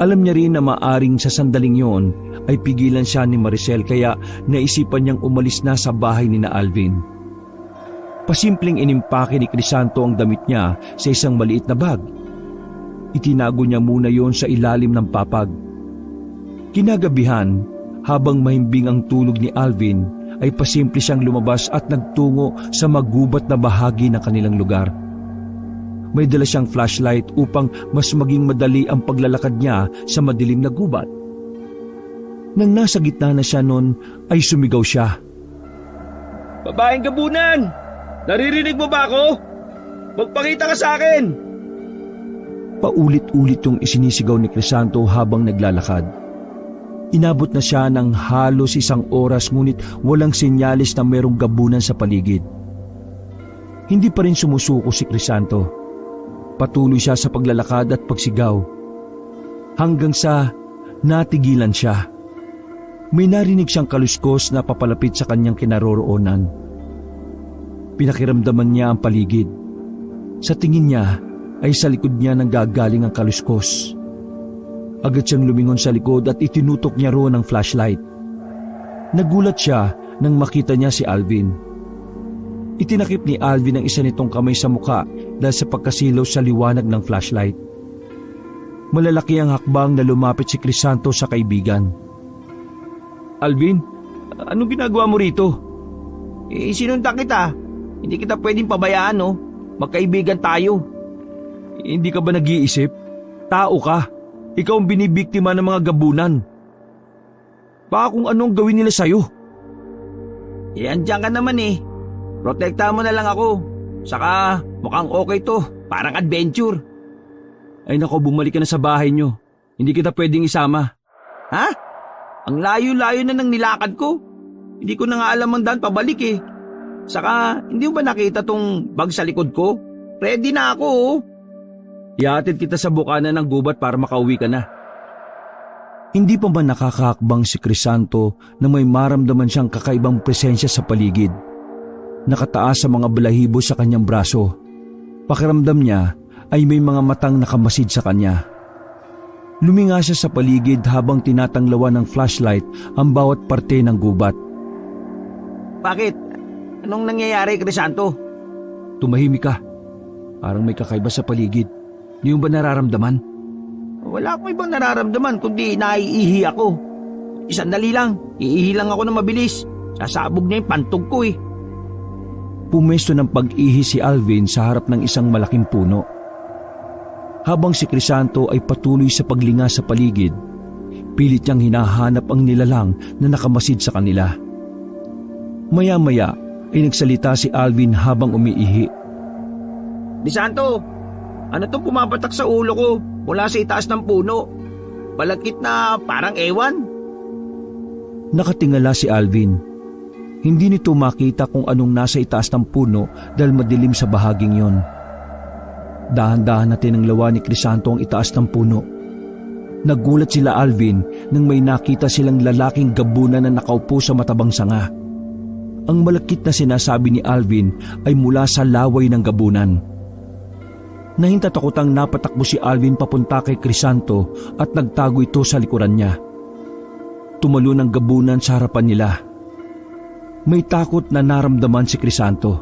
Alam niya rin na maaring sa sandaling yon ay pigilan siya ni Maricel kaya naisipan niyang umalis na sa bahay ni na Alvin. Pasimpleng inimpake ni Crisanto ang damit niya sa isang maliit na bag. Itinago niya muna yon sa ilalim ng papag. Kinagabihan, habang mahimbing ang tulog ni Alvin, ay pasimple siyang lumabas at nagtungo sa magubat na bahagi ng kanilang lugar. May dala siyang flashlight upang mas maging madali ang paglalakad niya sa madilim na gubat. Nang nasa gitna na siya noon, ay sumigaw siya. Babaeng gabunan! Naririnig mo ba ako? Magpakita ka sa akin! Paulit-ulit yung isinisigaw ni Crisanto habang naglalakad. Inabot na siya ng halos 1 oras ngunit walang senyalis na merong gabunan sa paligid. Hindi pa rin sumusuko si Crisanto. Patuloy siya sa paglalakad at pagsigaw. Hanggang sa natigilan siya. May narinig siyang kaluskos na papalapit sa kanyang kinaroroonan. Pinakiramdaman niya ang paligid. Sa tingin niya ay sa likod niya nanggagaling ang kaluskos. Agad siyang lumingon sa likod at itinutok niya roon ang flashlight. Nagulat siya nang makita niya si Alvin. Itinakip ni Alvin ang isa nitong kamay sa muka dahil sa pagkasilaw sa liwanag ng flashlight. Malalaki ang hakbang na lumapit si Crisanto sa kaibigan. Alvin, anong ginagawa mo rito? Sinundan kita. Hindi kita pwedeng pabayaan, no? Magkaibigan tayo. Hindi ka ba nag-iisip? Tao ka. Ikaw ang binibiktima ng mga gabunan. Baka kung anong gawin nila sa'yo. Andiyan ka naman eh. Protektahan mo na lang ako. Saka mukhang okay to. Parang adventure. Ay nako, bumalik ka na sa bahay nyo. Hindi kita pwedeng isama. Ha? Ang layo-layo na ng nilakad ko. Hindi ko na nga alam ang daan pabalik eh. Saka, hindi mo ba nakita tong bag sa likod ko? Ready na ako oh. Iatid kita sa bukana ng gubat para makauwi ka na. Hindi pa ba nakakahakbang si Crisanto na may maramdaman siyang kakaibang presensya sa paligid? Nakataas sa mga balahibo sa kanyang braso. Pakiramdam niya ay may mga matang nakamasid sa kanya. Luminga siya sa paligid habang tinatanglawan ng flashlight ang bawat parte ng gubat. Bakit? Anong nangyayari, Crisanto? Tumahimik ka. Parang may kakaiba sa paligid. Hindi mo ba nararamdaman? Wala akong ibang nararamdaman kundi naiihi ako. Sandali lang, iihi lang ako na mabilis. Sasabog na yung pantog ko eh. Pumesto ng pag-ihi si Alvin sa harap ng isang malaking puno. Habang si Crisanto ay patuloy sa paglinga sa paligid, pilit niyang hinahanap ang nilalang na nakamasid sa kanila. Maya-maya ay nagsalita si Alvin habang umiihi. Crisanto, ano tong pumapatak sa ulo ko mula sa itaas ng puno? Balakit na parang ewan. Nakatingala si Alvin. Hindi nito makita kung anong nasa itaas ng puno dahil madilim sa bahaging yon. Dahan-dahan na tinanglawa ni Crisanto ang itaas ng puno. Nagulat sila Alvin nang may nakita silang lalaking gabunan na nakaupo sa matabang sanga. Ang malakit na sinasabi ni Alvin ay mula sa laway ng gabunan. Nahintatakotang napatakbo si Alvin papunta kay Crisanto at nagtago ito sa likuran niya. Tumalo ng gabunan sa harapan nila. May takot na naramdaman si Crisanto.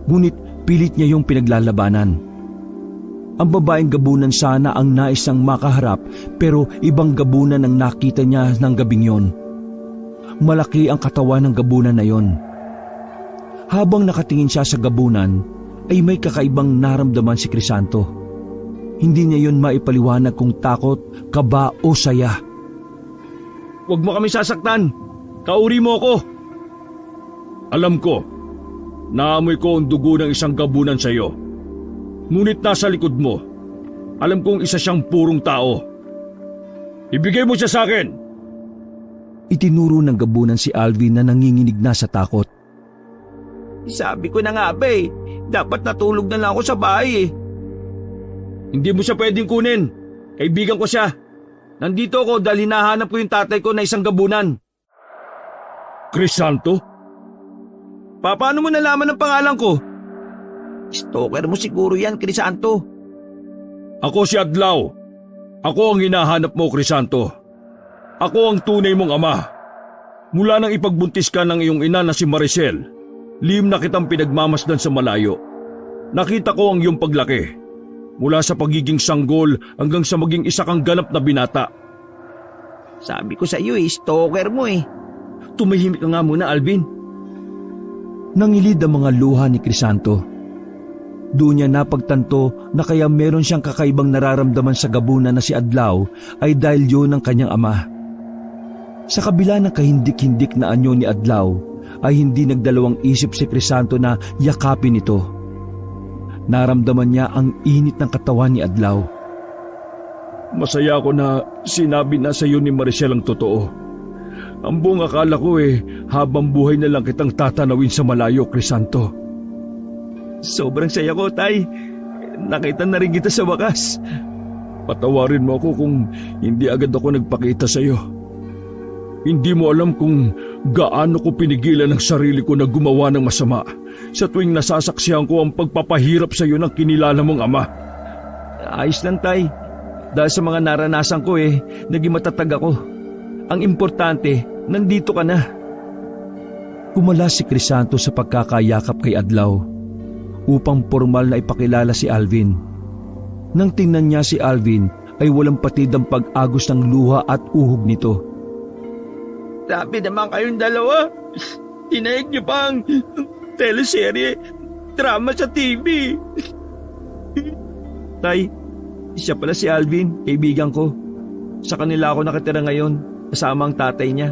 Ngunit pilit niya yung pinaglalabanan. Ang babaeng gabunan sana ang nais niyang makaharap pero ibang gabunan ang nakita niya ng gabing yon. Malaki ang katawan ng gabunan na yon. Habang nakatingin siya sa gabunan, ay may kakaibang naramdaman si Crisanto. Hindi niya yon maipaliwanag kung takot, kaba o saya. Huwag mo kami sasaktan. Kauri mo ako. Alam ko, naamoy ko ang dugo ng isang gabunan sa iyo. Ngunit nasa likod mo, alam kong isa siyang purong tao. Ibigay mo siya sa akin. Itinuro ng gabunan si Alvin na nanginginig na sa takot. Sabi ko na nga ba eh, dapat natulog na lang ako sa bahay eh. Hindi mo siya pwedeng kunin. Kaibigan ko siya. Nandito ako dahil hinahanap ko yung tatay ko na isang gabunan. Crisanto? Paano mo nalaman ang pangalan ko? Stalker mo siguro yan, Crisanto. Ako si Adlaw. Ako ang hinahanap mo, Crisanto. Ako ang tunay mong ama. Mula nang ipagbuntis ka ng iyong ina na si Maricel, lihim na kitang pinagmamasdan sa malayo. Nakita ko ang iyong paglaki. Mula sa pagiging sanggol hanggang sa maging isa kang ganap na binata. Sabi ko sa iyo stalker mo eh. Tumahimik ka nga muna, Alvin. Nangilid ang mga luha ni Crisanto. Doon niya napagtanto na kaya meron siyang kakaibang nararamdaman sa gabunan na si Adlaw ay dahil yun ang kanyang ama. Sa kabila ng kahindik-hindik na anyo ni Adlaw ay hindi nagdalawang isip si Crisanto na yakapin ito. Naramdaman niya ang init ng katawan ni Adlaw. Masaya ako na sinabi na sa iyo ni Maricel ang totoo. Ang buong akala ko habang buhay na lang kitang tatanawin sa malayo, Crisanto. Sobrang saya ko, Tay. Nakita na rin kita sa wakas. Patawarin mo ako kung hindi agad ako nagpakita sa iyo. Hindi mo alam kung gaano ko pinigilan ang sarili ko na gumawa ng masama sa tuwing nasasaksihan ko ang pagpapahirap sa iyo ng kinilala mong ama. Ayos lang, Tay. Dahil sa mga naranasan ko naging matatag ako. Ang importante, nandito ka na. Kumala si Crisanto sa pagkakayakap kay Adlaw upang formal na ipakilala si Alvin. Nang tingnan niya si Alvin ay walang patid ang pag-agos ng luha at uhog nito. Sabi naman kayong dalawa, tinaig niyo pa ang teleserye, drama sa TV. Tay, siya pala si Alvin, kaibigan ko. Sa kanila ako nakatira ngayon, kasama ang tatay niya.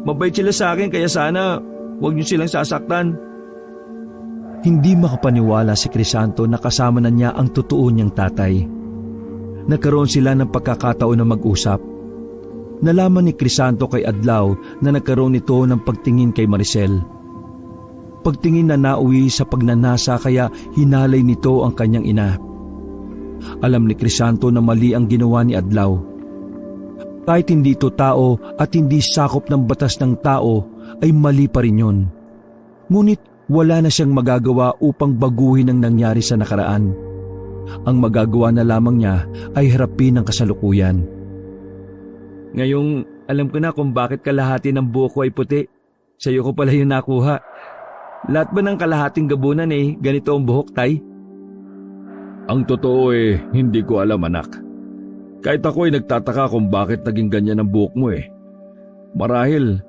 Mabait sila sa akin kaya sana huwag niyo silang sasaktan. Hindi makapaniwala si Crisanto na kasama na niya ang totoo niyang tatay. Nagkaroon sila ng pagkakataon na mag-usap. Nalaman ni Crisanto kay Adlaw na nagkaroon nito ng pagtingin kay Maricel. Pagtingin na nauwi sa pagnanasa kaya hinalay nito ang kanyang ina. Alam ni Crisanto na mali ang ginawa ni Adlaw. Kahit hindi ito tao at hindi sakop ng batas ng tao ay mali pa rin yun. Ngunit wala na siyang magagawa upang baguhin ang nangyari sa nakaraan. Ang magagawa na lamang niya ay harapin ang kasalukuyan. Ngayong alam ko na kung bakit kalahati ng buhok ko ay puti. Sa'yo ko pala yun nakuha. Lahat ba ng kalahating gabunan ganito ang buhok, Tay? Ang totoo hindi ko alam, anak. Kahit ako ay nagtataka kung bakit naging ganyan ang buhok mo Marahil,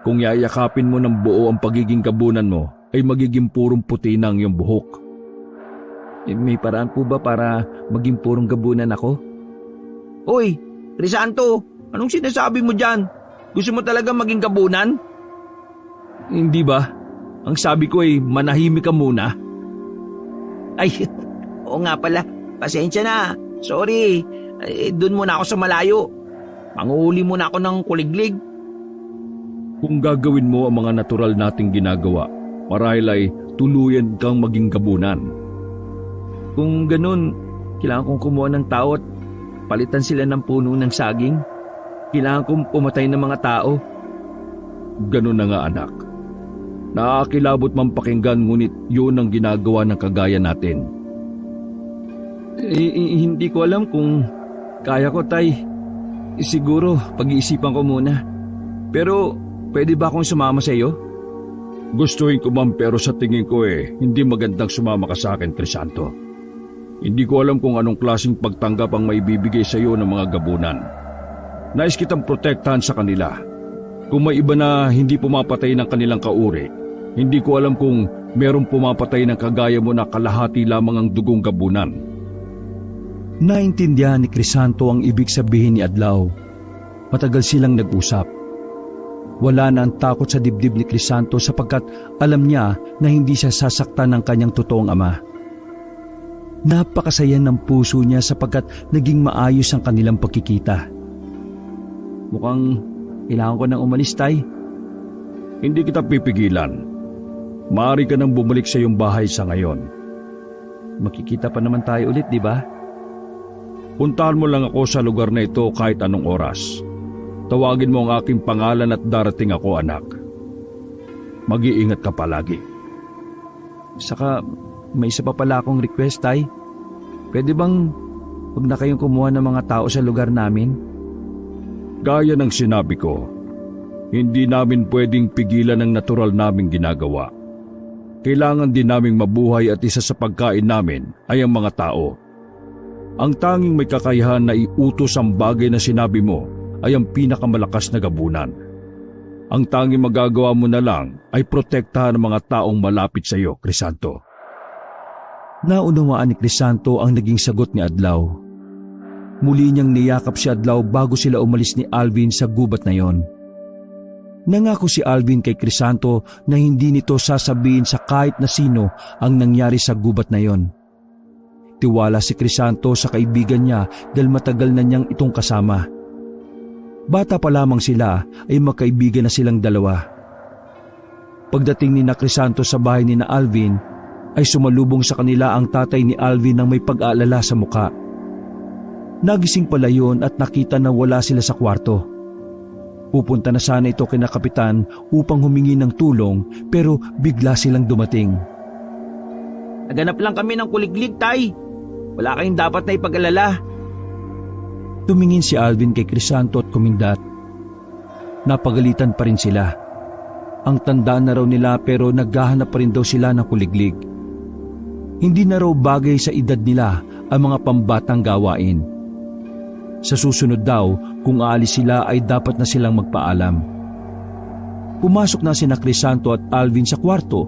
kung yayakapin mo ng buo ang pagiging gabunan mo, ay magiging purong puti na ang iyong buhok. May paraan po ba para maging purong gabunan ako? Hoy, Crisanto, anong sinasabi mo dyan? Gusto mo talaga maging gabunan? Hindi ba? Ang sabi ko ay manahimik ka muna. Ay, oo nga pala. Pasensya na. Sorry. Doon muna ako sa malayo. Panguhuli muna ako ng kuliglig. Kung gagawin mo ang mga natural nating ginagawa, marahil ay tuluyan kang maging gabunan. Kung ganun, kailangan kong kumuha ng tao at palitan sila ng puno ng saging. Kailangan kong pumatay ng mga tao. Ganun na nga, anak. Nakakilabot man pakinggan, ngunit yun ang ginagawa ng kagaya natin. Hindi ko alam kung kaya ko, Tay. Siguro pag-iisipan ko muna. Pero pwede ba akong sumama sa iyo? Gustuhin ko man, pero sa tingin ko hindi magandang sumama ka sa akin, Crisanto. Hindi ko alam kung anong klaseng pagtanggap ang maibibigay sa iyo ng mga gabunan. Nais kitang protektahan sa kanila. Kung may iba na hindi pumapatay ng kanilang kauri, hindi ko alam kung merong pumapatay ng kagaya mo na kalahati lamang ang dugong gabunan. Naintindihan ni Crisanto ang ibig sabihin ni Adlaw. Matagal silang nag-usap. Wala na ang takot sa dibdib ni Crisanto sapagkat alam niya na hindi siya sasaktan ng kanyang totoong ama. Napakasaya ng puso niya sapagkat naging maayos ang kanilang pagkikita. Mukhang kailangan ko nang umalis, Tay. Hindi kita pipigilan. Maaari ka nang bumalik sa iyong bahay sa ngayon. Makikita pa naman tayo ulit, di ba? Puntahan mo lang ako sa lugar na ito kahit anong oras. Tawagin mo ang aking pangalan at darating ako, anak. Mag-iingat ka palagi. Saka may isa pa pala akong request, Tay. Pwede bang huwag na kayong kumuha ng mga tao sa lugar namin? Gaya ng sinabi ko, hindi namin pwedeng pigilan ang natural naming ginagawa. Kailangan din naming mabuhay at isa sa pagkain namin ay ang mga tao. Ang tanging may kakayahan na iutos ang bagay na sinabi mo ay ang pinakamalakas na gabunan. Ang tanging magagawa mo na lang ay protektahan ang mga taong malapit sa iyo, Crisanto. Naunawaan ni Crisanto ang naging sagot ni Adlaw. Muli niyang niyakap si Adlaw bago sila umalis ni Alvin sa gubat na yon. Nangako si Alvin kay Crisanto na hindi nito sasabihin sa kahit na sino ang nangyari sa gubat na yon. Tiwala si Crisanto sa kaibigan niya dahil matagal na niyang itong kasama. Bata pa lamang sila ay magkaibigan na silang dalawa. Pagdating ni na Crisanto sa bahay ni na Alvin, ay sumalubong sa kanila ang tatay ni Alvin nang may pag-aalala sa muka. Nagising pala yun at nakita na wala sila sa kwarto. Pupunta na sana ito kina Kapitan upang humingi ng tulong pero bigla silang dumating. Naganap lang kami ng kuliglig, Tay. Wala kayong dapat na ipag-alala. Tumingin si Alvin kay Crisanto at kumindat. Napagalitan pa rin sila. Ang tandaan na raw nila pero naghahanap pa rin daw sila ng kuliglig. Hindi na raw bagay sa edad nila ang mga pambatang gawain. Sa susunod daw, kung aalis sila ay dapat na silang magpaalam. Pumasok na sina Crisanto at Alvin sa kwarto.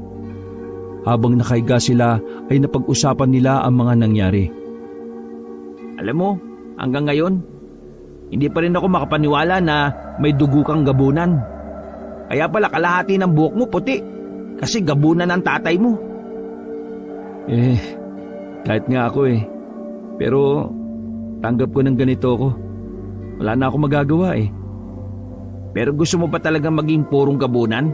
Habang nakahiga sila ay napag-usapan nila ang mga nangyari. Alam mo, hanggang ngayon, hindi pa rin ako makapaniwala na may dugo kang gabunan. Kaya pala kalahati ng buhok mo puti, kasi gabunan ng tatay mo. Kahit nga ako Pero tanggap ko ng ganito ko. Wala na ako magagawa Pero gusto mo pa talaga maging purong gabunan?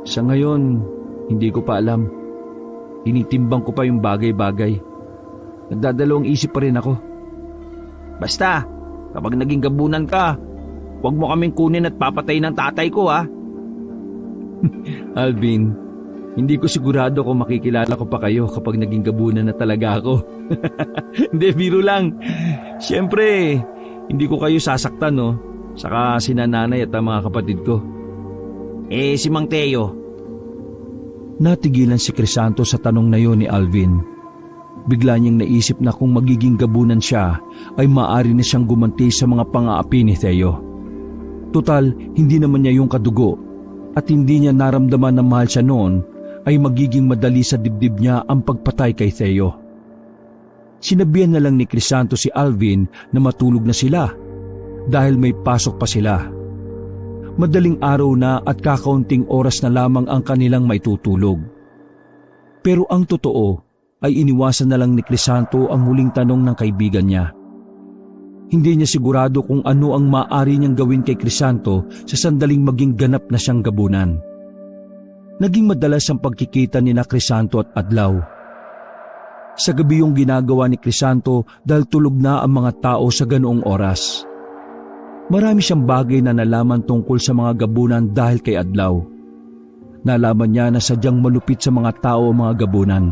Sa ngayon, hindi ko pa alam. Tinitimbang ko pa yung bagay-bagay. Nagdadalawang isip pa rin ako. Basta, kapag naging gabunan ka, huwag mo kaming kunin at papatay ng tatay ko, ha? Alvin, hindi ko sigurado kung makikilala ko pa kayo kapag naging gabunan na talaga ako. Hindi, biro lang. Siyempre, hindi ko kayo sasaktan, no? Saka sina nanay at ang mga kapatid ko. Si Mang Teo. Natigilan si Crisanto sa tanong na yon ni Alvin. Bigla niyang naisip na kung magiging gabunan siya, ay maaari na siyang gumanti sa mga pang-aapi ni Teo. Tutal, hindi naman niya yung kadugo, at hindi niya naramdaman na mahal siya noon, ay magiging madali sa dibdib niya ang pagpatay kay Teo. Sinabihan na lang ni Crisanto si Alvin na matulog na sila dahil may pasok pa sila. Madaling araw na at kakaunting oras na lamang ang kanilang maitutulog. Pero ang totoo ay iniwasan na lang ni Crisanto ang huling tanong ng kaibigan niya. Hindi niya sigurado kung ano ang maaari niyang gawin kay Crisanto sa sandaling maging ganap na siyang gabunan. Naging madalas ang pagkikita ni na Crisanto at Adlaw. Sa gabi yung ginagawa ni Crisanto dahil tulog na ang mga tao sa ganoong oras. Marami siyang bagay na nalaman tungkol sa mga gabunan dahil kay Adlaw. Nalaman niya na sadyang malupit sa mga tao ang mga gabunan.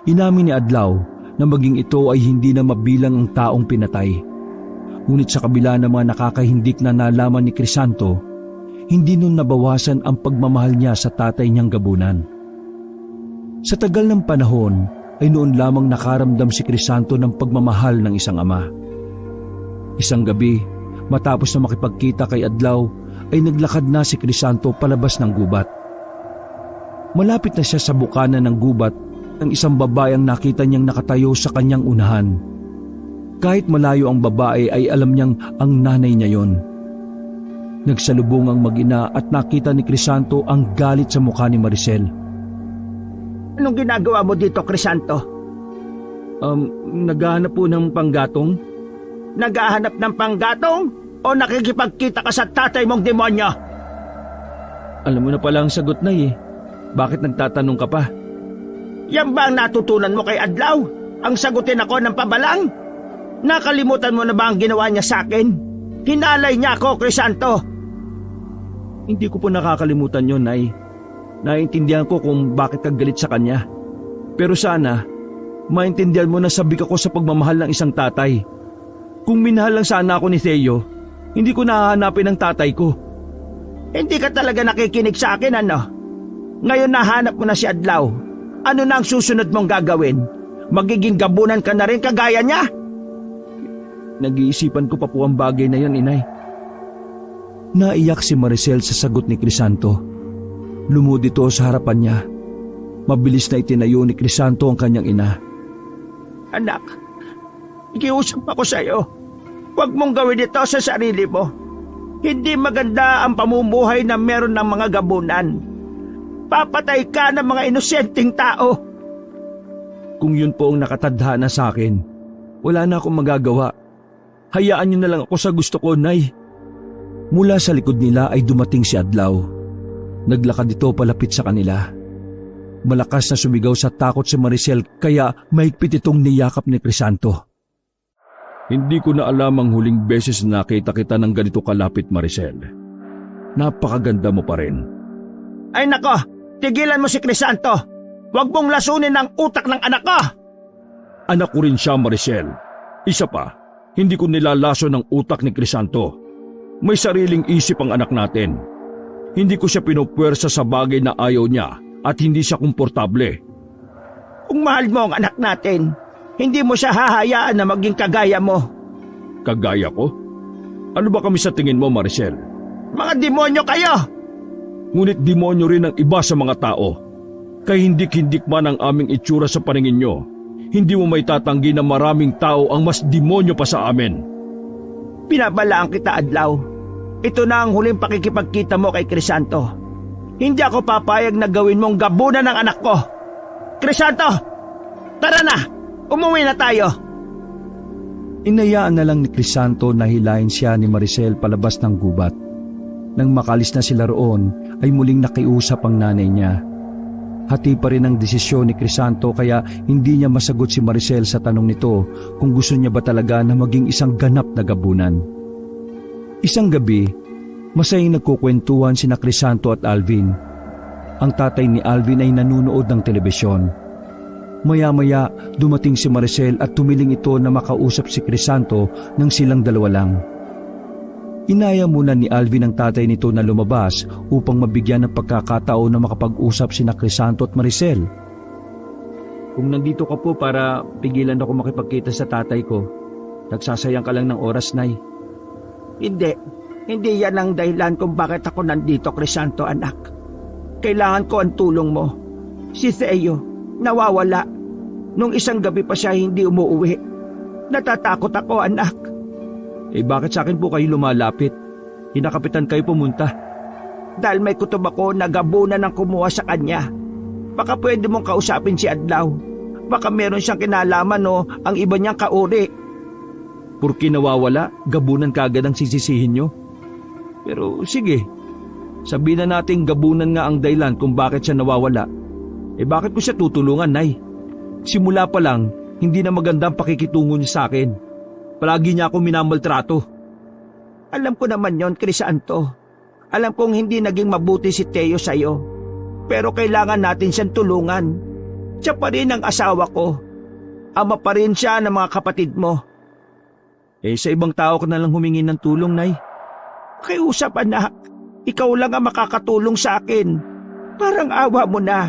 Inamin ni Adlaw na maging ito ay hindi na mabilang ang taong pinatay. Ngunit sa kabila ng mga nakakahindik na nalaman ni Crisanto, hindi nun nabawasan ang pagmamahal niya sa tatay niyang gabunan. Sa tagal ng panahon ay noon lamang nakaramdam si Crisanto ng pagmamahal ng isang ama. Isang gabi, matapos na makipagkita kay Adlaw, ay naglakad na si Crisanto palabas ng gubat. Malapit na siya sa bukana ng gubat ng isang babae ang nakita niyang nakatayo sa kanyang unahan. Kahit malayo ang babae ay alam niyang ang nanay niya yon. Nagsalubong ang mag-ina at nakita ni Crisanto ang galit sa mukha ni Maricel. Anong ginagawa mo dito, Crisanto? Naghahanap po ng panggatong. Naghahanap ng panggatong o nakikipagkita ka sa tatay mong demonyo? Alam mo na pala ang sagot na Bakit nagtatanong ka pa? Yan ba ang natutunan mo kay Adlaw? Ang sagutin ako ng pabalang? Nakalimutan mo na ba ang ginawa niya sa akin? Hinalay niya ako, Crisanto. Hindi ko po nakakalimutan yon, Nay. Naiintindihan ko kung bakit ka galit sa kanya. Pero sana, maintindihan mo na sabik ako sa pagmamahal ng isang tatay. Kung minahal lang sana ako ni Theo, hindi ko nahahanapin ang tatay ko. Hindi ka talaga nakikinig sa akin, ano? Ngayon nahanap mo na si Adlaw. Ano na ang susunod mong gagawin? Magiging gabunan ka na rin kagaya niya? Nag-iisipan ko pa po ang bagay na yan, Inay. Naiyak si Maricel sa sagot ni Crisanto. Lumod ito sa harapan niya. Mabilis na itinayo ni Crisanto ang kanyang ina. Anak, ikiusap ako sa iyo. Huwag mong gawin ito sa sarili mo. Hindi maganda ang pamumuhay na meron ng mga gabunan. Papatay ka ng mga inosenteng tao. Kung yun po ang nakatadhana sa akin, wala na akong magagawa. Hayaan niyo na lang ako sa gusto ko, Nay. Mula sa likod nila ay dumating si Adlaw. Naglakad ito palapit sa kanila. Malakas na sumigaw sa takot si Maricel kaya mahigpit itong niyakap ni Crisanto. Hindi ko na alam ang huling beses na nakita kita ng ganito kalapit, Maricel. Napakaganda mo pa rin. Ay nako, tigilan mo si Crisanto. Huwag mong lasunin ang utak ng anak ko. Anak ko rin siya, Maricel. Isa pa, hindi ko nilalaso ng utak ni Crisanto. May sariling isip ang anak natin. Hindi ko siya pinupwersa sa bagay na ayaw niya at hindi siya komportable. Kung mahal mo ang anak natin, hindi mo siya hahayaan na maging kagaya mo. Kagaya ko? Ano ba kami sa tingin mo, Maricel? Mga demonyo kayo! Ngunit demonyo rin ang iba sa mga tao. Kahindik-hindik man ang aming itsura sa paningin nyo, hindi mo may tatanggi na maraming tao ang mas demonyo pa sa amin. Pinabalaan kita, Adlaw. Ito na ang huling pakikipagkita mo kay Crisanto. Hindi ako papayag na gawin mong gabunan ng anak ko. Crisanto! Tara na! Umuwi na tayo! Inayaan na lang ni Crisanto na hilahin siya ni Maricel palabas ng gubat. Nang makalis na sila roon, ay muling nakiusap ang nanay niya. Hati pa rin ang desisyon ni Crisanto kaya hindi niya masagot si Maricel sa tanong nito kung gusto niya ba talaga na maging isang ganap na gabunan. Isang gabi, masayang nagkukwentuhan sina Crisanto at Alvin. Ang tatay ni Alvin ay nanunood ng telebisyon. Maya-maya, dumating si Maricel at tumiling ito na makausap si Crisanto nang silang dalawa lang. Inaya muna ni Alvin ang tatay nito na lumabas upang mabigyan ng pagkakataon na makapag-usap sina Crisanto at Maricel. Kung nandito ka po para pigilan ako makipagkita sa tatay ko, nagsasayang ka lang ng oras, Nay. Hindi yan ang dahilan kung bakit ako nandito, Crisanto, anak. Kailangan ko ang tulong mo. Si Theo, nawawala. Nung isang gabi pa siya hindi umuwi. Natatakot ako, anak. Bakit sa akin po kayo lumalapit? Hinakapitan kayo pumunta. Dahil may kutob ako na gabunan ng kumuha sa kanya. Baka pwede mong kausapin si Adlaw. Baka meron siyang kinalaman o ang iba niyang kauri. Porki nawawala, gabunan kagad ang sisisihin nyo. Pero sige, sabihin na natin gabunan nga ang dahilan kung bakit siya nawawala. Bakit ko siya tutulungan, Nay? Simula pa lang, hindi na magandang pakikitungo niya sa akin. Palagi niya ako minamaltrato. Alam ko naman yon, Crisanto. Alam kong hindi naging mabuti si Theo sa'yo. Pero kailangan natin siyang tulungan. Siya pa rin ang asawa ko. Ama pa rin siya ng mga kapatid mo. Sa ibang tao ka na lang humingi ng tulong, Nay. Pakiusap, anak. Ikaw lang ang makakatulong sa akin. Parang awa mo na.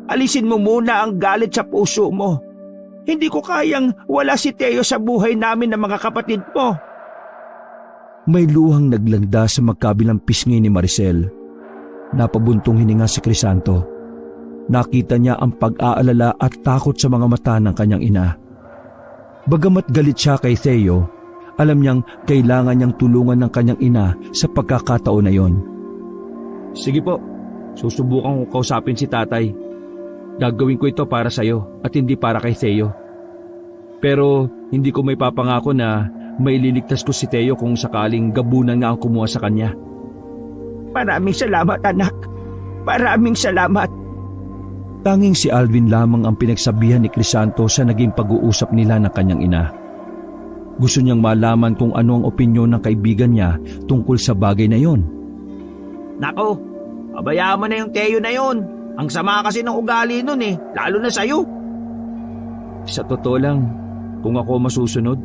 Alisin mo muna ang galit sa puso mo. Hindi ko kayang wala si Theo sa buhay namin ng mga kapatid mo. May luhang naglanda sa magkabilang pisngi ni Maricel. Napabuntong hininga si Crisanto. Nakita niya ang pag-aalala at takot sa mga mata ng kanyang ina. Bagamat galit siya kay Theo, alam niyang kailangan niyang tulungan ng kanyang ina sa pagkakataon na yon. Sige po, susubukan ko kausapin si tatay. Gagawin ko ito para sa'yo at hindi para kay Theo. Pero hindi ko may papangako na maililigtas ko si Theo kung sakaling gabunan nga ang kumuha sa kanya. Maraming salamat, anak. Maraming salamat. Tanging si Alvin lamang ang pinagsabihan ni Crisanto sa naging pag-uusap nila ng kanyang ina. Gusto niyang malaman kung ano ang opinyon ng kaibigan niya tungkol sa bagay na yon. Nako, pabayaan mo na yung Theo na yon. Ang sama kasi ng ugali nun lalo na sa'yo. Sa totoo lang, kung ako masusunod,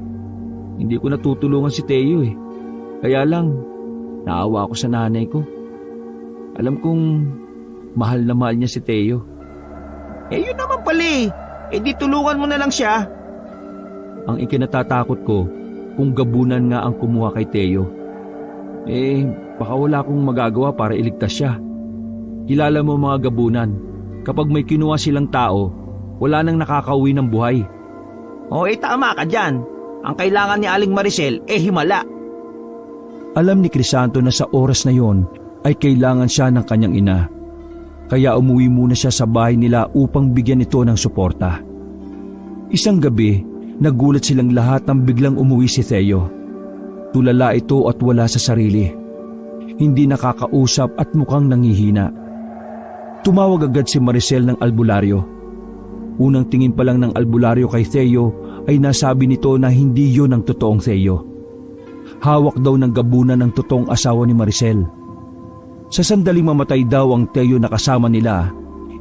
hindi ko natutulungan si Theo Kaya lang, naawa ako sa nanay ko. Alam kong mahal na mahal niya si Theo. Yun naman pala di tulungan mo na lang siya. Ang ikinatatakot ko, kung gabunan nga ang kumuha kay Theo. Baka wala akong magagawa para iligtas siya. Kilala mo mga gabunan, kapag may kinuha silang tao, wala nang nakakauwi ng buhay. Tama ka dyan. Ang kailangan ni Aling Maricel, himala. Alam ni Crisanto na sa oras na yon ay kailangan siya ng kanyang ina. Kaya umuwi muna siya sa bahay nila upang bigyan ito ng suporta. Isang gabi, nagulat silang lahat nang biglang umuwi si Theo. Tulala ito at wala sa sarili. Hindi nakakausap at mukhang nanghihina. Tumawag agad si Maricel ng albularyo. Unang tingin pa lang ng albularyo kay Theo ay nasabi nito na hindi yon ang totoong Theo. Hawak daw ng gabunan ng totoong asawa ni Maricel. Sa sandaling mamatay daw ang Theo na kasama nila,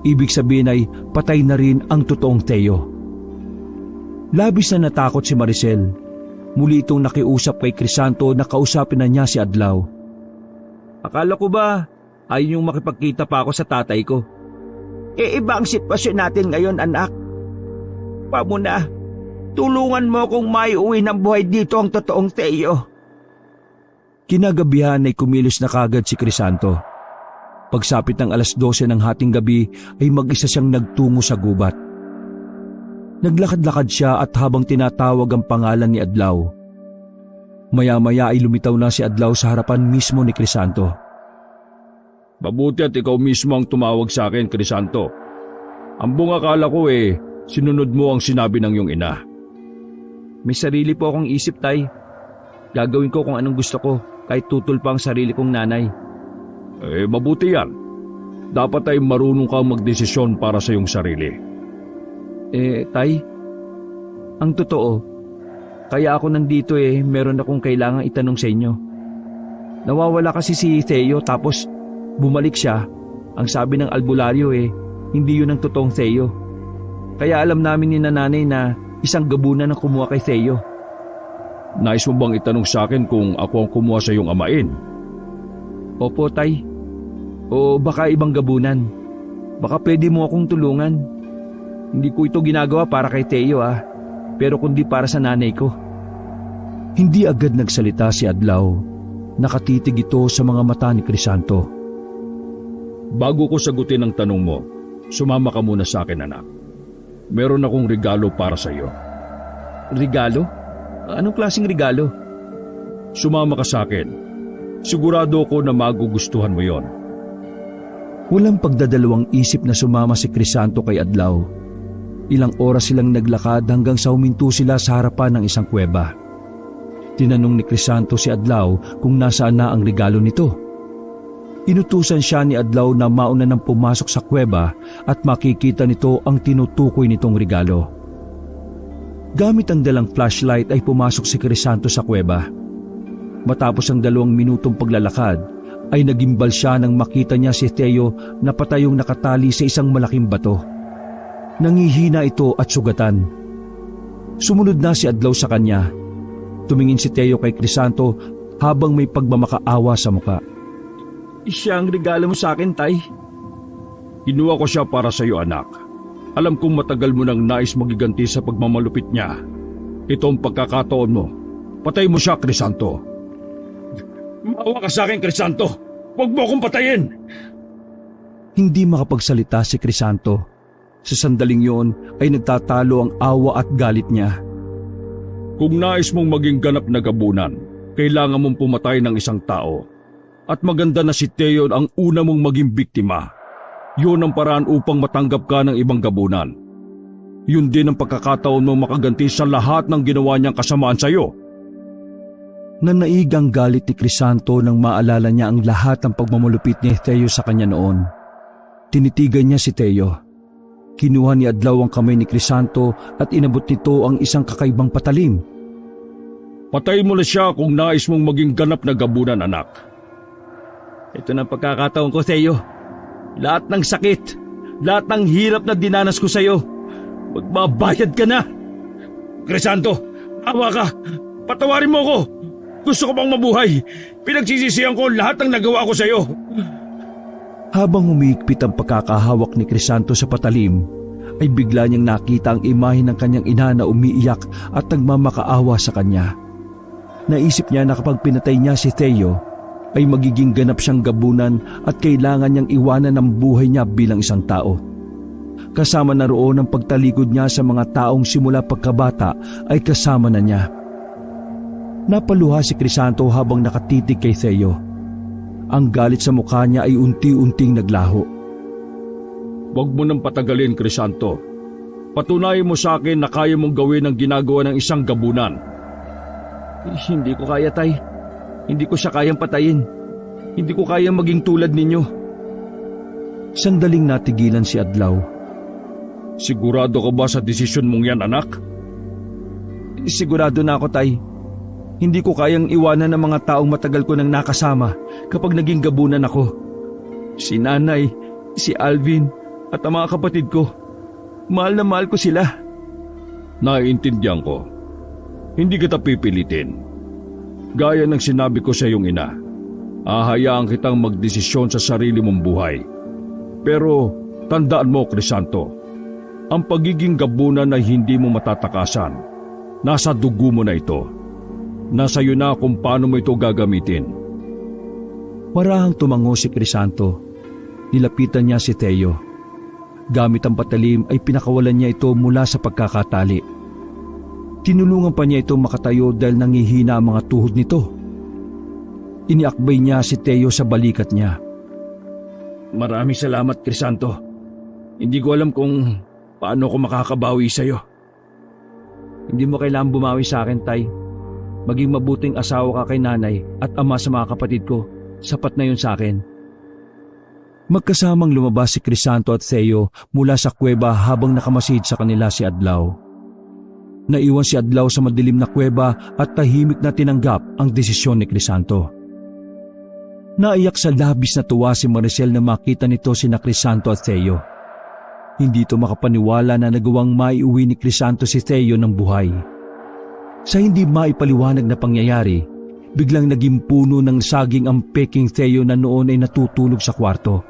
ibig sabihin ay patay na rin ang totoong Theo. Labis na natakot si Maricel. Muli itong nakiusap kay Crisanto na kausapin na niya si Adlaw. Akala ko ba ayaw niyong makipagkita pa ako sa tatay ko? Iba ang sitwasyon natin ngayon, anak. Paano na? Tulungan mo kung maiuwi ng buhay dito ang totoong Theo. Kinagabihan ay kumilos na kagad si Crisanto. Pagsapit ng 12:00 ng hating gabi ay mag-isa siyang nagtungo sa gubat. Naglakad-lakad siya at habang tinatawag ang pangalan ni Adlaw. Maya-maya ay lumitaw na si Adlaw sa harapan mismo ni Crisanto. Mabuti at ikaw mismo ang tumawag sa akin, Crisanto. Ang buong akala ko sinunod mo ang sinabi ng iyong ina. May sarili po akong isip, Tay. Gagawin ko kung anong gusto ko, kahit tutol pa ang sarili kong nanay. Mabuti yan. Dapat ay marunong kang magdesisyon para sa iyong sarili. Tay, ang totoo, kaya ako nandito meron akong kailangang itanong sa inyo. Nawawala kasi si Theo tapos bumalik siya. Ang sabi ng albularyo hindi yun ang totoong Theo. Kaya alam namin ni nanay na isang gabunan ang kumuha kay Theo. Nais mo bang itanong sa akin kung ako ang kumuha sa iyong amain? Opo, Tay. O baka ibang gabunan. Baka pwede mo akong tulungan. Hindi ko ito ginagawa para kay Theo pero kundi para sa nanay ko. Hindi agad nagsalita si Adlaw. Nakatitig ito sa mga mata ni Crisanto. Bago ko sagutin ang tanong mo, sumama ka muna sa akin, anak. Meron akong regalo para sa iyo. Regalo? Anong klaseng regalo? Sumama ka sa akin. Sigurado ko na magugustuhan mo yon. Walang pagdadalawang isip na sumama si Crisanto kay Adlaw. Ilang oras silang naglakad hanggang sa huminto sila sa harapan ng isang kuweba. Tinanong ni Crisanto si Adlaw kung nasaan na ang regalo nito. Inutusan siya ni Adlaw na mauna nang pumasok sa kuweba at makikita nito ang tinutukoy nitong regalo. Gamit ang dalang flashlight ay pumasok si Crisanto sa kuweba. Matapos ang 2 minutong paglalakad ay nagimbal siya nang makita niya si Theo na patayong nakatali sa isang malaking bato. Nangihina ito at sugatan. Sumunod na si Adlaw sa kanya. Tumingin si Theo kay Crisanto habang may pagmamakaawa sa muka. Siya ang regalo mo sa akin, Tay. Kinuha ko siya para sa iyo, anak. Alam kong matagal mo nang nais magiganti sa pagmamalupit niya. Ito ang pagkakataon mo. Patay mo siya, Crisanto. Maawa ka sa akin, Crisanto. Huwag mo akong patayin. Hindi makapagsalita si Crisanto. Sa sandaling yon ay nagtatalo ang awa at galit niya. Kung nais mong maging ganap na gabunan, kailangan mong pumatay ng isang tao. At maganda na si Theo ang una mong maging biktima. Yun ang paraan upang matanggap ka ng ibang gabunan. Yun din ang pagkakataon mong makaganti sa lahat ng ginawa niyang kasamaan sa iyo. Nanaig ang galit ni Crisanto nang maalala niya ang lahat ng pagmamulupit ni Theo sa kanya noon. Tinitigan niya si Theo. Kinuha ni Adlaw ang kamay ni Crisanto at inabot nito ang isang kakaibang patalim. Patay mo na siya kung nais mong maging ganap na gabunan, anak. Ito na pagkakataon ko sa iyo. Lahat ng sakit, lahat ng hirap na dinanas ko sa iyo, magbabayad ka na. Crisanto, awa ka. Patawarin mo ko. Gusto ko bang mabuhay. Pinagsisisihan ko lahat ng nagawa ko sa iyo. Habang humigpit ang pagkakahawak ni Crisanto sa patalim, ay bigla niyang nakita ang imahe ng kanyang ina na umiiyak at nagmamakaawa sa kanya. Naisip niya na kapag pinatay niya si Theo, ay magiging ganap siyang gabunan at kailangan niyang iwanan ang buhay niya bilang isang tao. Kasama na roon ang pagtalikod niya sa mga taong simula pagkabata ay kasama na niya. Napaluha si Crisanto habang nakatitig kay Theo. Ang galit sa mukha niya ay unti-unting naglaho. Huwag mo nang patagalin, Crisanto. Patunayan mo sa akin na kaya mong gawin ang ginagawa ng isang gabunan. Hindi ko kaya, Tay. Hindi ko siya kayang patayin. Hindi ko kayang maging tulad ninyo. Sandaling natigilan si Adlaw. Sigurado ka ba sa desisyon mong yan, anak? Sigurado na ako, Tay. Hindi ko kayang iwanan ng mga taong matagal ko nang nakasama kapag naging gabunan ako. Si nanay, si Alvin, at ang mga kapatid ko. Mahal na mahal ko sila. Naiintindihan ko. Hindi kita pipilitin. Gaya ng sinabi ko sa iyong ina, hahayaan kitang magdesisyon sa sarili mong buhay. Pero tandaan mo, Crisanto, ang pagiging gabunan ay hindi mo matatakasan. Nasa dugo mo na ito. Nasa iyo na kung paano mo ito gagamitin. Marahang tumango si Crisanto. Nilapitan niya si Theo. Gamit ang patalim ay pinakawalan niya ito mula sa pagkakatali. Tinulungan pa niya ito makatayo dahil nangihina ang mga tuhod nito. Iniakbay niya si Teo sa balikat niya. Maraming salamat, Crisanto. Hindi ko alam kung paano ko makakabawi sa'yo. Hindi mo kailangan bumawi sa akin, Tay. Maging mabuting asawa ka kay nanay at ama sa mga kapatid ko. Sapat na yun sa akin. Magkasamang lumabas si Crisanto at Theo mula sa kuweba habang nakamasid sa kanila si Adlaw. Naiwan si Adlaw sa madilim na kuweba at tahimik na tinanggap ang desisyon ni Crisanto. Naiyak sa labis na tuwa si Maricel na makita nito sina Crisanto at Theo. Hindi ito makapaniwala na nagawang maiuwi ni Crisanto si Theo ng buhay. Sa hindi maipaliwanag na pangyayari, biglang naging puno ng saging ang peking Theo na noon ay natutulog sa kwarto.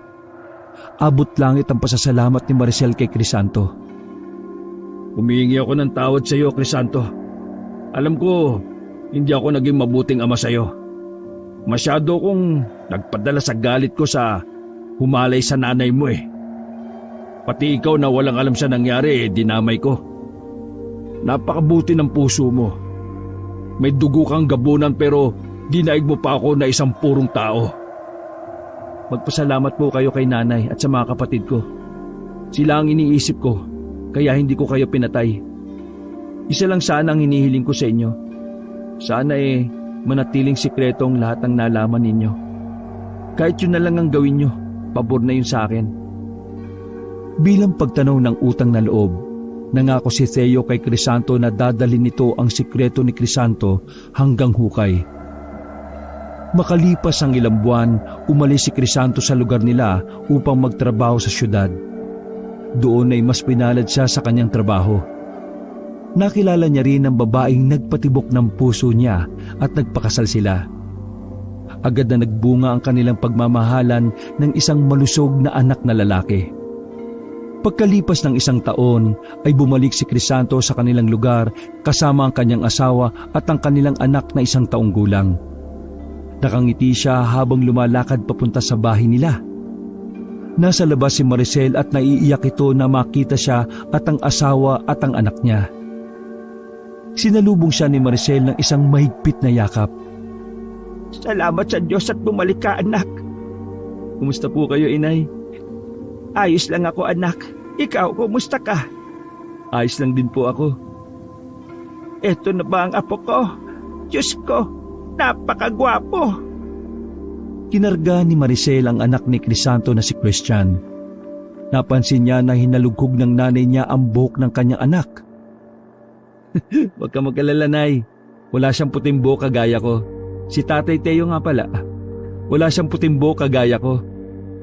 Abot langit ang pasasalamat ni Maricel kay Crisanto. Humihingi ako ng tawad sa iyo, Crisanto. Alam ko, hindi ako naging mabuting ama sa iyo. Masyado kong nagpadala sa galit ko sa humalay sa nanay mo eh. Pati ikaw na walang alam sa nangyari dinamay ko. Napakabuti ng puso mo. May dugo kang gabunan pero dinaig mo pa ako na isang purong tao. Magpasalamat po kayo kay nanay at sa mga kapatid ko. Sila ang iniisip ko, kaya hindi ko kayo pinatay. Isa lang sana ang hinihiling ko sa inyo. Sana manatiling sikretong lahat ng nalaman ninyo. Kahit yun na lang ang gawin nyo, pabor na yun sa akin. Bilang pagtanaw ng utang na loob, nangako si Theo kay Crisanto na dadalhin nito ang sikreto ni Crisanto hanggang hukay. Makalipas ang ilang buwan, umalis si Crisanto sa lugar nila upang magtrabaho sa syudad. Doon ay mas pinalad siya sa kanyang trabaho. Nakilala niya rin ang babaeng nagpatibok ng puso niya at nagpakasal sila. Agad na nagbunga ang kanilang pagmamahalan ng isang malusog na anak na lalaki. Pagkalipas ng isang taon ay bumalik si Crisanto sa kanilang lugar kasama ang kanyang asawa at ang kanilang anak na 1 taong gulang. Nakangiti siya habang lumalakad papunta sa bahay nila. Nasa labas si Maricel at naiiyak ito na makita siya at ang asawa at ang anak niya. Sinalubong siya ni Maricel ng isang mahigpit na yakap. Salamat sa Diyos at bumalik ka, anak. Kumusta po kayo, inay? Ayos lang ako, anak. Ikaw, kumusta ka? Ayos lang din po ako. Eto na ba ang apo ko? Diyos ko, napakagwapo. Kinarga ni Maricel ang anak ni Crisanto na si Christian. Napansin niya na hinalugkog ng nanay niya ang buhok ng kanyang anak. Huwag ka mag-alala, Nay. Wala siyang puting buhok kagaya ko. Si Tatay Teo nga pala. Wala siyang puting buhok kagaya ko.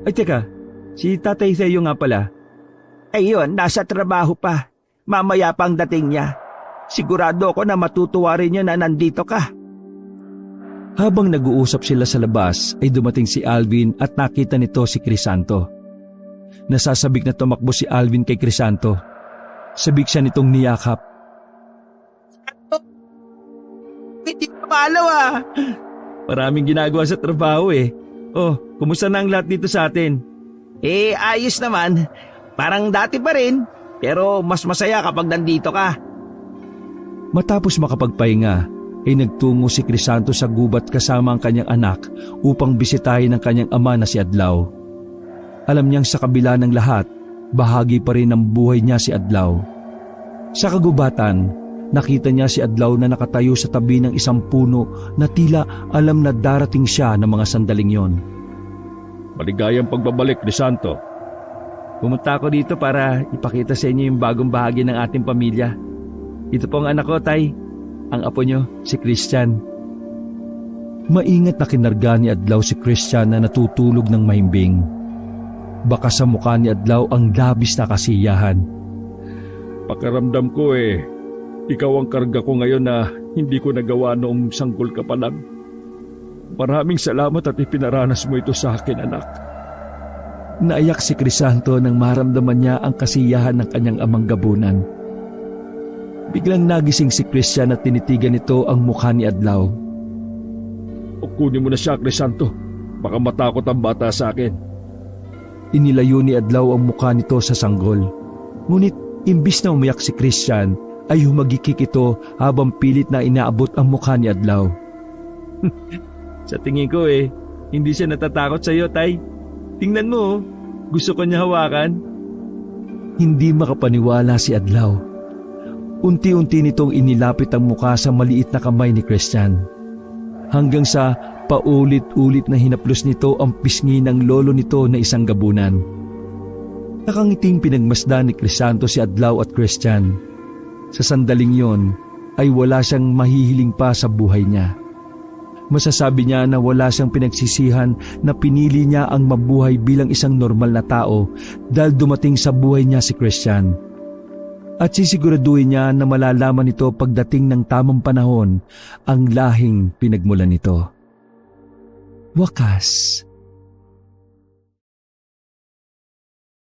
Ay teka, si Tatay Teo nga pala. Ayun, nasa trabaho pa. Mamaya pang dating niya. Sigurado ko na matutuwa rin niya na nandito ka. Habang nag-uusap sila sa labas ay dumating si Alvin at nakita nito si Crisanto. Nasasabik na tumakbo si Alvin kay Crisanto. Sabik siya nitong niyakap. Hindi papalaw ah. Maraming ginagawa sa trabaho eh. Oh, kumusta na ang lahat dito sa atin? Ayos naman. Parang dati pa rin. Pero mas masaya kapag nandito ka. Matapos makapagpahinga, ay nagtungo si Crisanto sa gubat kasama ang kanyang anak upang bisitahin ang kanyang ama na si Adlaw. Alam niyang sa kabila ng lahat, bahagi pa rin ng buhay niya si Adlaw. Sa kagubatan, nakita niya si Adlaw na nakatayo sa tabi ng isang puno na tila alam na darating siya ng mga sandaling yon. Maligayang pagbabalik, Crisanto. Pumunta ako dito para ipakita sa inyo yung bagong bahagi ng ating pamilya. Ito po ang anak ko, Tay. Ang apo nyo, si Christian. Maingat na kinarga ni Adlaw si Christian na natutulog ng mahimbing. Baka sa mukha ni Adlaw ang labis na kasiyahan. Pakiramdam ko ikaw ang karga ko ngayon na hindi ko nagawa noong sanggol ka pa lang. Maraming salamat at ipinaranas mo ito sa akin, anak. Naiyak si Crisanto nang maramdaman niya ang kasiyahan ng kanyang amang gabunan. Biglang nagising si Christian at tinitigan nito ang mukha ni Adlaw. O kunin mo na siya, Crisanto. Baka matakot ang bata sa akin. Inilayo ni Adlaw ang mukha nito sa sanggol. Ngunit imbis na umiyak si Christian, ay humagikik ito habang pilit na inaabot ang mukha ni Adlaw. Sa tingin ko hindi siya natatakot sa iyo, Tay. Tingnan mo, gusto ko niya hawakan. Hindi makapaniwala si Adlaw. Unti-unti nitong inilapit ang mukha sa maliit na kamay ni Christian. Hanggang sa paulit-ulit na hinaplos nito ang pisngi ng lolo nito na isang gabunan. Nakangiting pinagmasdan ni Crisanto si Adlaw at Christian. Sa sandaling yon ay wala siyang mahihiling pa sa buhay niya. Masasabi niya na wala siyang pinagsisihan na pinili niya ang mabuhay bilang isang normal na tao dahil dumating sa buhay niya si Christian. At sisiguraduhin niya na malalaman nito pagdating ng tamang panahon ang lahing pinagmulan nito. Wakas,